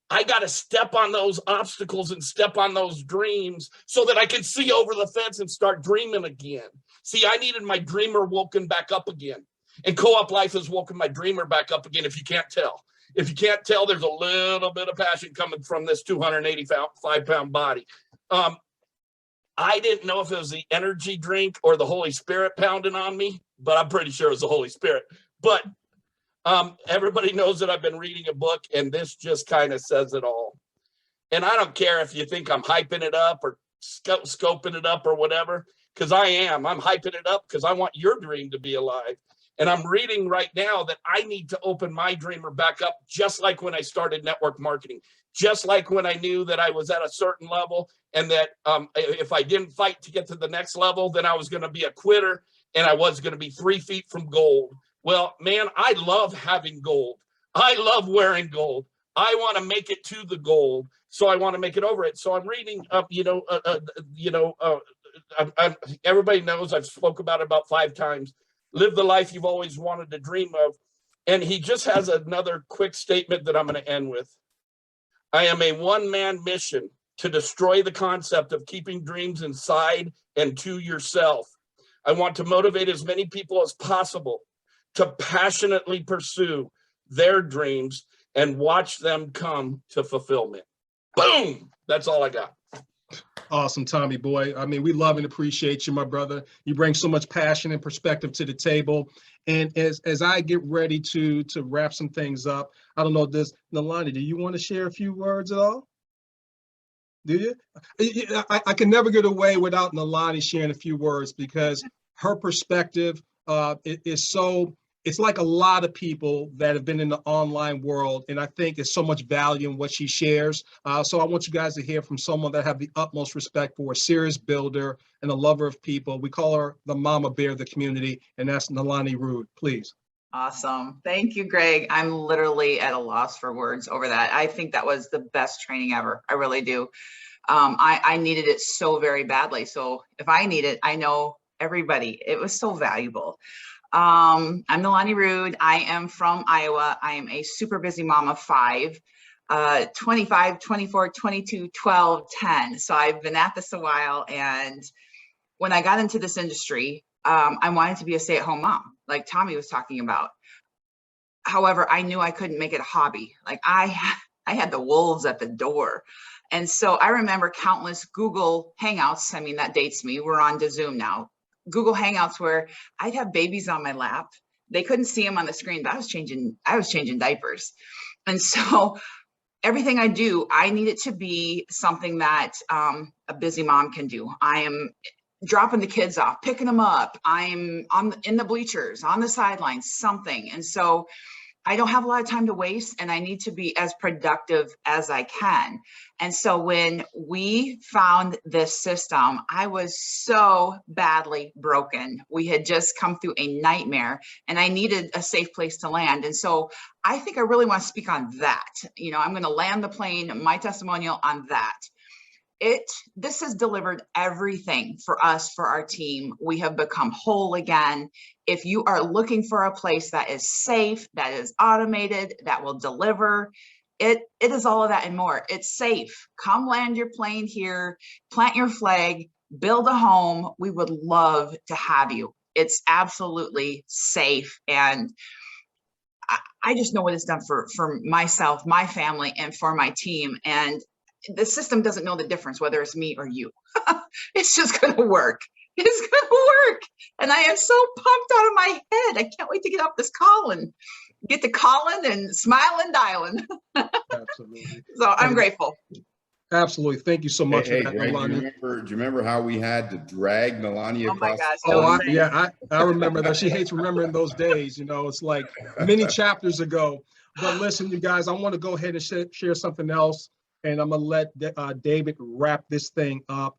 I got to step on those obstacles and step on those dreams so that I can see over the fence and start dreaming again. See, I needed my dreamer woken back up again. And Co-op Life has woken my dreamer back up again, if you can't tell. If you can't tell, there's a little bit of passion coming from this 285-pound body. I didn't know if it was the energy drink or the Holy Spirit pounding on me, but I'm pretty sure it was the Holy Spirit. But everybody knows that I've been reading a book, and this just kind of says it all. And I don't care if you think I'm hyping it up or scoping it up or whatever, because I am. I'm hyping it up because I want your dream to be alive. And I'm reading right now that I need to open my dreamer back up, just like when I started network marketing, just like when I knew that I was at a certain level and that if I didn't fight to get to the next level, then I was going to be a quitter and I was going to be 3 feet from gold. Well, man, I love having gold. I love wearing gold. I want to make it to the gold, so I want to make it over it. So I'm reading, everybody knows I've spoke about it about 5 times. Live the life you've always wanted to dream of. And he just has another quick statement that I'm going to end with. I am a one-man mission to destroy the concept of keeping dreams inside and to yourself. I want to motivate as many people as possible to passionately pursue their dreams and watch them come to fulfillment. Boom! That's all I got. Awesome, Tommy boy. I mean, we love and appreciate you, my brother. You bring so much passion and perspective to the table. And as I get ready to wrap some things up, I don't know this, Nalani, do you want to share a few words at all? Do you? I can never get away without Nalani sharing a few words because her perspective is so, it's like a lot of people that have been in the online world, and I think there's so much value in what she shares. So I want you guys to hear from someone that have the utmost respect for a serious builder and a lover of people. We call her the mama bear of the community, and that's Nalani Rood. Please. Awesome. Thank you, Greg. I'm literally at a loss for words over that. I think that was the best training ever. I really do. I needed it so very badly. So if I need it, I know everybody. It was so valuable. I'm Nalani Rood. I am from Iowa. I am a super busy mom of 5, 25, 24, 22, 12, 10. So I've been at this a while. And when I got into this industry, I wanted to be a stay-at-home mom, like Tommy was talking about. However, I knew I couldn't make it a hobby. Like I had the wolves at the door. And so I remember countless Google Hangouts. I mean, that dates me. We're on to Zoom now. Google Hangouts where I'd have babies on my lap. They couldn't see them on the screen, but I was changing diapers. And so everything I do, I need it to be something that a busy mom can do. I am dropping the kids off, picking them up. I'm in the bleachers, on the sidelines, something. And so I don't have a lot of time to waste, and I need to be as productive as I can. And so when we found this system, I was so badly broken. We had just come through a nightmare, and I needed a safe place to land. And so I think I really want to speak on that. You know, I'm going to land the plane, my testimonial on that. this has delivered everything for us, for our team. We have become whole again. If you are looking for a place that is safe, that is automated, that will deliver, it is all of that and more. It's safe. Come land your plane here, plant your flag, build a home. We would love to have you. It's absolutely safe. And I just know what it's done for myself, my family, and for my team. And the system doesn't know the difference, whether it's me or you. It's just going to work. It's going to work. And I am so pumped out of my head. I can't wait to get off this call and get to calling and smiling, dialing. Absolutely. So I'm grateful. Absolutely. Thank you so much Hey, for that, Greg, Melania. do you remember how we had to drag Melania Oh my across? gosh. Oh, I remember that. She hates remembering those days. You know, it's like many chapters ago. But listen, you guys, I want to go ahead and share something else. And I'm going to let David wrap this thing up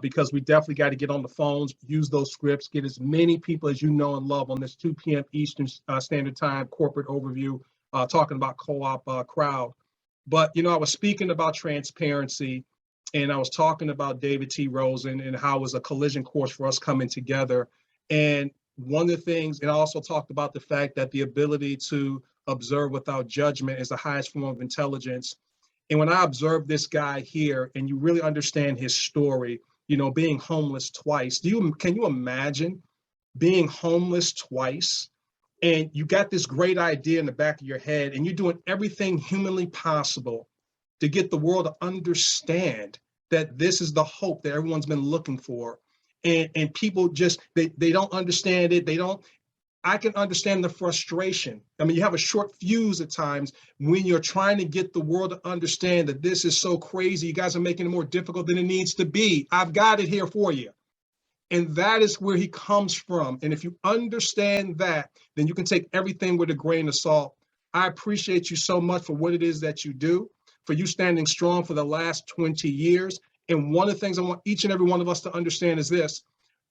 because we definitely got to get on the phones, use those scripts, get as many people as you know and love on this 2 p.m. Eastern Standard Time corporate overview, talking about CoopCrowd. But, you know, I was speaking about transparency, and I was talking about David T. Rosen and how it was a collision course for us coming together. And one of the things, and I also talked about the fact that the ability to observe without judgment is the highest form of intelligence. And when I observed this guy here and you really understand his story, you know, being homeless twice, can you imagine being homeless twice? And you got this great idea in the back of your head and you're doing everything humanly possible to get the world to understand that this is the hope that everyone's been looking for. And people just, they don't understand it. I can understand the frustration. I mean, you have a short fuse at times when you're trying to get the world to understand that this is so crazy. You guys are making it more difficult than it needs to be. I've got it here for you. And that is where he comes from. And if you understand that, then you can take everything with a grain of salt. I appreciate you so much for what it is that you do, for you standing strong for the last 20 years. And one of the things I want each and every one of us to understand is this,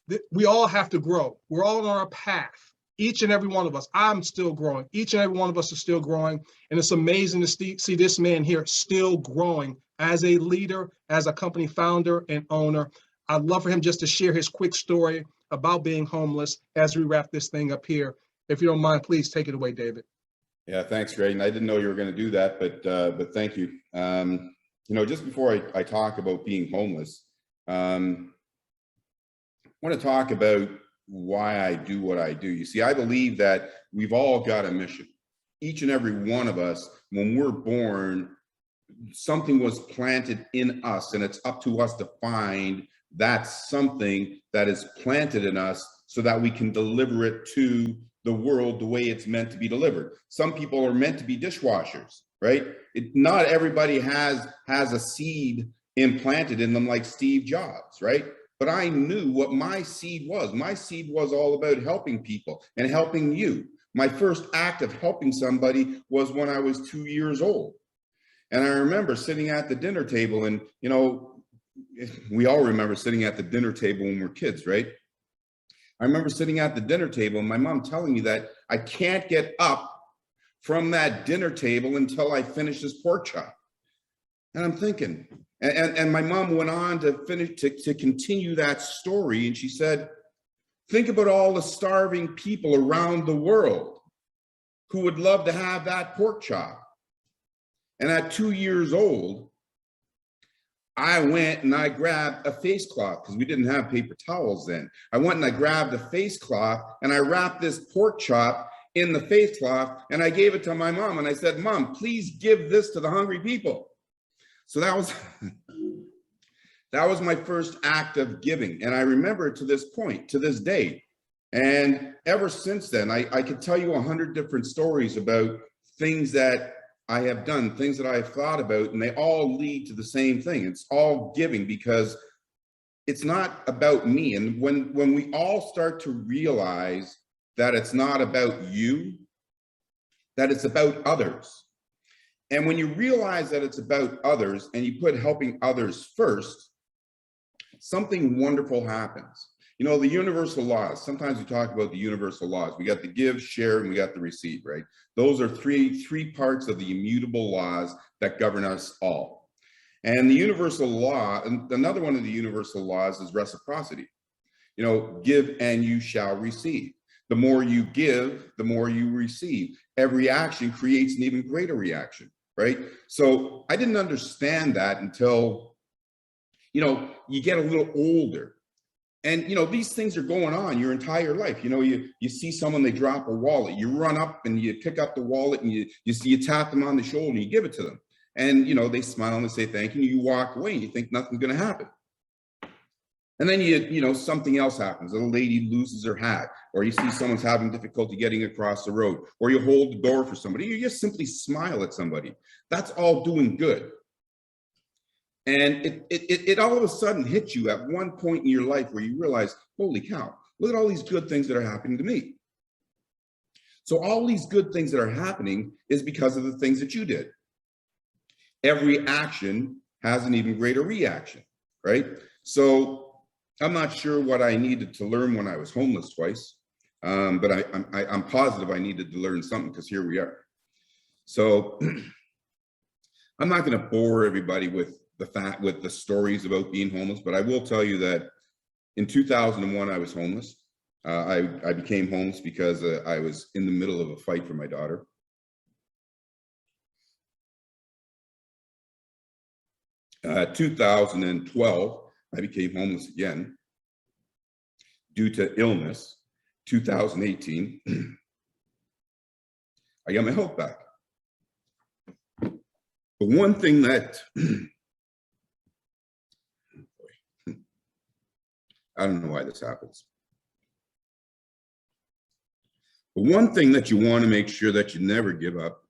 that we all have to grow. We're all on our path. Each and every one of us. I'm still growing. Each and every one of us is still growing. And it's amazing to see this man here still growing as a leader, as a company founder and owner. I'd love for him just to share his quick story about being homeless as we wrap this thing up here. If you don't mind, please take it away, David. Yeah, thanks, Greg. And I didn't know you were going to do that, but thank you. You know, just before I talk about being homeless, I want to talk about why I do what I do. You see, I believe that we've all got a mission. Each and every one of us, when we're born, something was planted in us, and it's up to us to find that something that is planted in us so that we can deliver it to the world the way it's meant to be delivered. Some people are meant to be dishwashers, right? Not everybody has a seed implanted in them like Steve Jobs, right? But I knew what my seed was. My seed was all about helping people and helping you. My first act of helping somebody was when I was 2 years old. And I remember sitting at the dinner table, and, you know, we all remember sitting at the dinner table when we're kids, right? I remember sitting at the dinner table and my mom telling me that I can't get up from that dinner table until I finish this pork chop. And I'm thinking, and my mom went on to continue that story. And she said, think about all the starving people around the world who would love to have that pork chop. And at 2 years old, I went and I grabbed a face cloth because we didn't have paper towels then. I went and I grabbed a face cloth and I wrapped this pork chop in the face cloth and I gave it to my mom and I said, Mom, please give this to the hungry people. So that was my first act of giving. And I remember it to this point, to this day. And ever since then, I could tell you 100 different stories about things that I have done, things that I've thought about, and they all lead to the same thing. It's all giving because it's not about me. And when we all start to realize that it's not about you, that it's about others. And when you realize that it's about others and you put helping others first, something wonderful happens. You know, the universal laws, sometimes we talk about the universal laws. We got the give, share, and we got the receive, right? Those are three parts of the immutable laws that govern us all. And the universal law, and another one of the universal laws is reciprocity. You know, give and you shall receive. The more you give, the more you receive. Every action creates an even greater reaction, right? So I didn't understand that until, you know, you get a little older. And, you know, these things are going on your entire life. You know, you see someone, they drop a wallet, you run up and you pick up the wallet and you tap them on the shoulder and you give it to them. And, you know, they smile and they say thank you, and you walk away and you think nothing's going to happen. And then you know, something else happens. A lady loses her hat, or you see someone's having difficulty getting across the road, or you hold the door for somebody. You just simply smile at somebody. That's all doing good. And it all of a sudden hits you at one point in your life where you realize, holy cow, look at all these good things that are happening to me. So all these good things that are happening is because of the things that you did. Every action has an even greater reaction, right? So I'm not sure what I needed to learn when I was homeless twice, but I'm positive I needed to learn something, because here we are. So I'm not going to bore everybody with the stories about being homeless, but I will tell you that in 2001 I was homeless. I became homeless because I was in the middle of a fight for my daughter. Uh, 2012, I became homeless again due to illness. 2018, I got my health back. But one thing that I don't know why this happens. But one thing that you want to make sure that you never give up,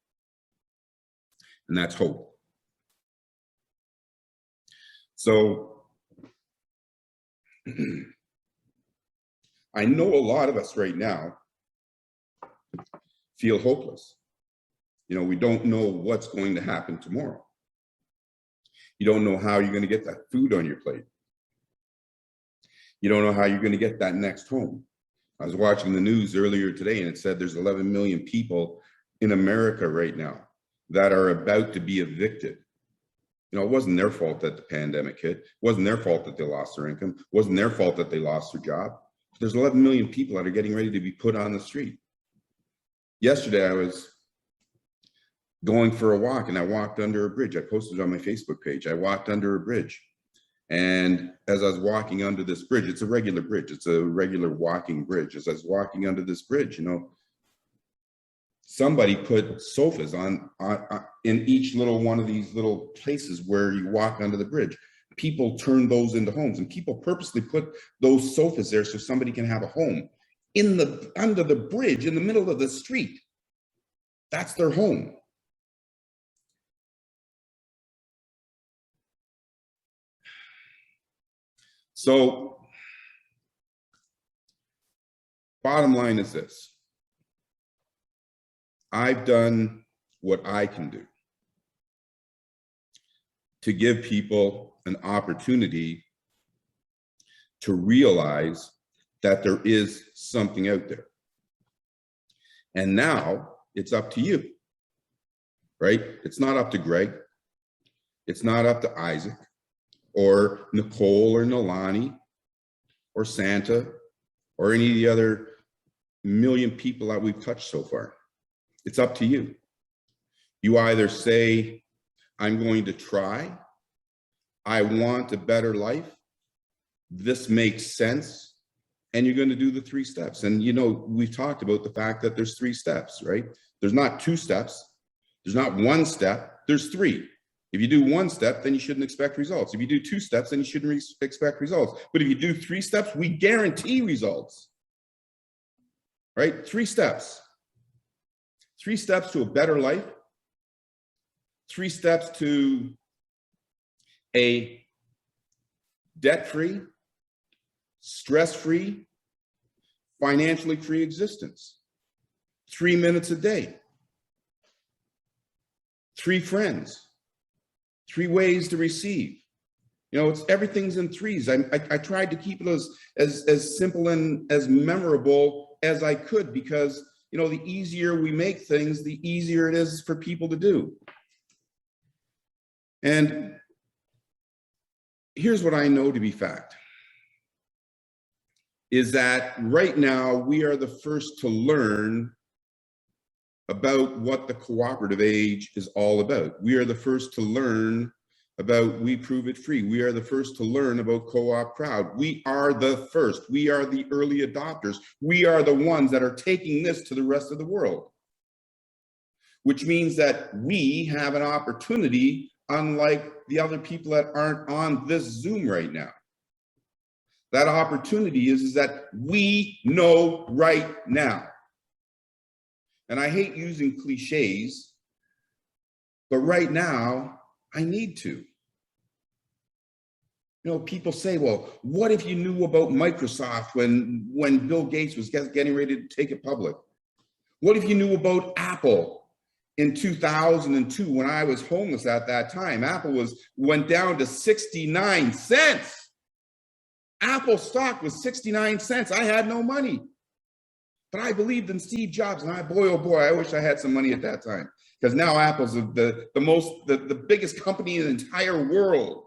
and that's hope. So I know a lot of us right now feel hopeless. You know, we don't know what's going to happen tomorrow. You don't know how you're going to get that food on your plate. You don't know how you're going to get that next home. I was watching the news earlier today and it said there's 11 million people in America right now that are about to be evicted. You know, it wasn't their fault that the pandemic hit. It wasn't their fault that they lost their income. It wasn't their fault that they lost their job. There's 11 million people that are getting ready to be put on the street. Yesterday, I was going for a walk and I walked under a bridge. I posted on my Facebook page. I walked under a bridge. And as I was walking under this bridge, it's a regular bridge. It's a regular walking bridge. As I was walking under this bridge, you know, somebody put sofas on in each little one of these little places where you walk under the bridge. People turn those into homes, and people purposely put those sofas there so somebody can have a home under the bridge in the middle of the street. That's their home. So bottom line is this. I've done what I can do to give people an opportunity to realize that there is something out there. And now it's up to you, right? It's not up to Greg. It's not up to Isaac or Nicole or Nolani or Santa or any of the other million people that we've touched so far. It's up to you. You either say, I'm going to try, I want a better life, this makes sense, and you're going to do the 3 steps. And you know, we've talked about the fact that there's 3 steps, right? There's not 2 steps, there's not 1 step, there's 3. If you do 1 step, then you shouldn't expect results. If you do 2 steps, then you shouldn't expect results. But if you do 3 steps, we guarantee results, right? 3 steps. 3 steps to a better life. 3 steps to a debt-free, stress-free, financially free existence. 3 minutes a day. 3 friends. 3 ways to receive. You know, everything's in 3s. I tried to keep it as simple and as memorable as I could, because, you know, the easier we make things, the easier it is for people to do. And here's what I know to be fact, is that right now we are the first to learn about what the cooperative age is all about. We are the first to learn about We Prove It Free. We are the first to learn about CoopCrowd. We are the first. We are the early adopters. We are the ones that are taking this to the rest of the world, which means that we have an opportunity, unlike the other people that aren't on this Zoom right now. That opportunity is that we know right now. And I hate using cliches, but right now I need to. You know, people say, well, what if you knew about Microsoft when Bill Gates was getting ready to take it public? What if you knew about Apple in 2002 when I was homeless at that time? Apple went down to 69 cents. Apple stock was 69 cents. I had no money. But I believed in Steve Jobs, and boy, oh boy, I wish I had some money at that time, because now Apple's the biggest company in the entire world.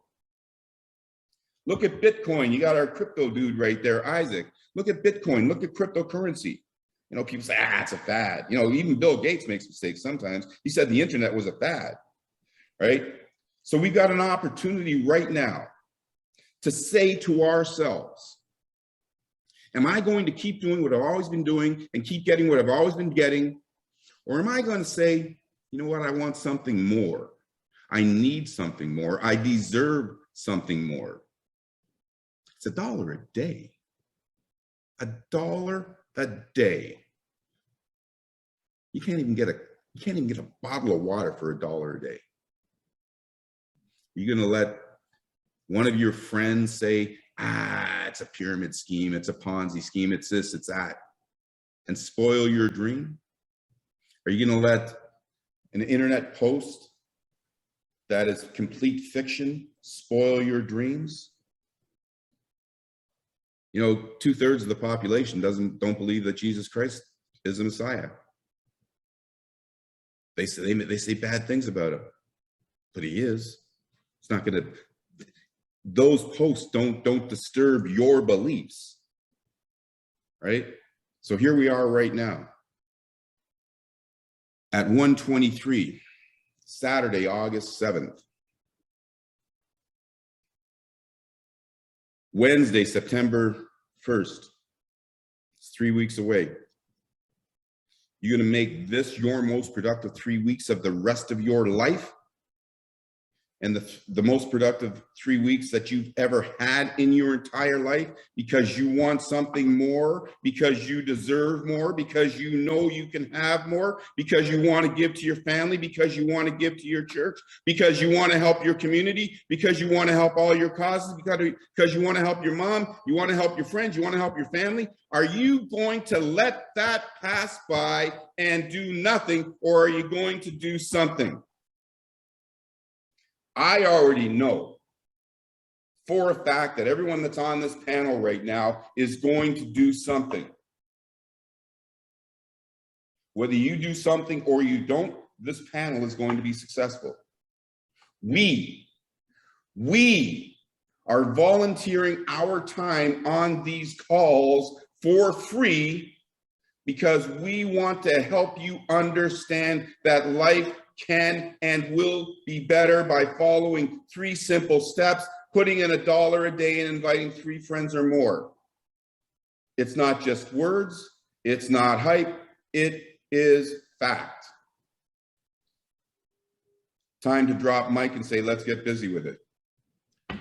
Look at Bitcoin. You got our crypto dude right there, Isaac. Look at Bitcoin. Look at cryptocurrency. You know, people say, it's a fad. You know, even Bill Gates makes mistakes sometimes. He said the internet was a fad, right? So we got an opportunity right now to say to ourselves, am I going to keep doing what I've always been doing and keep getting what I've always been getting? Or am I going to say, you know what, I want something more. I need something more. I deserve something more. It's $1 a day. $1 a day. You can't even get a bottle of water for $1 a day. You're going to let one of your friends say, it's a pyramid scheme, it's a Ponzi scheme, it's this, it's that, and spoil your dream? Are you going to let an internet post that is complete fiction spoil your dreams? You know, 2/3 of the population don't believe that Jesus Christ is the Messiah. They say bad things about him, but he is. It's not going to. Those posts don't disturb your beliefs, right? So here we are right now at 1:23, Saturday, August 7th. Wednesday, September 1st. It's 3 weeks away. You're going to make this your most productive 3 weeks of the rest of your life, and the most productive 3 weeks that you've ever had in your entire life, because you want something more, because you deserve more, because you know you can have more, because you want to give to your family, because you want to give to your church, because you want to help your community, because you want to help all your causes, because you want to help your mom, you want to help your friends, you want to help your family. Are you going to let that pass by and do nothing, or are you going to do something? I already know for a fact that everyone that's on this panel right now is going to do something. Whether you do something or you don't, this panel is going to be successful. We are volunteering our time on these calls for free because we want to help you understand that life can and will be better by following 3 simple steps, putting in $1 a day and inviting 3 friends or more. It's not just words, it's not hype, it is fact. Time to drop mic and say, let's get busy with it.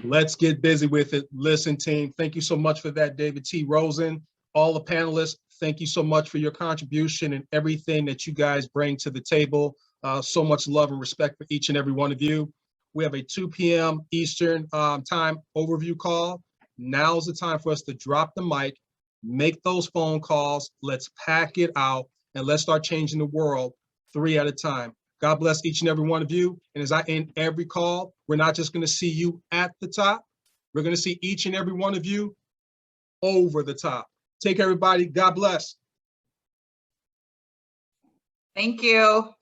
Let's get busy with it. Listen, team, thank you so much for that, David T. Rosen. All the panelists, thank you so much for your contribution and everything that you guys bring to the table. So much love and respect for each and every one of you. We have a 2 p.m. Eastern time overview call. Now's the time for us to drop the mic, make those phone calls, let's pack it out, and let's start changing the world 3 at a time. God bless each and every one of you. And as I end every call, we're not just going to see you at the top. We're going to see each and every one of you over the top. Take care, everybody. God bless. Thank you.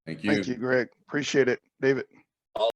Thank you. Thank you, Greg. Appreciate it, David.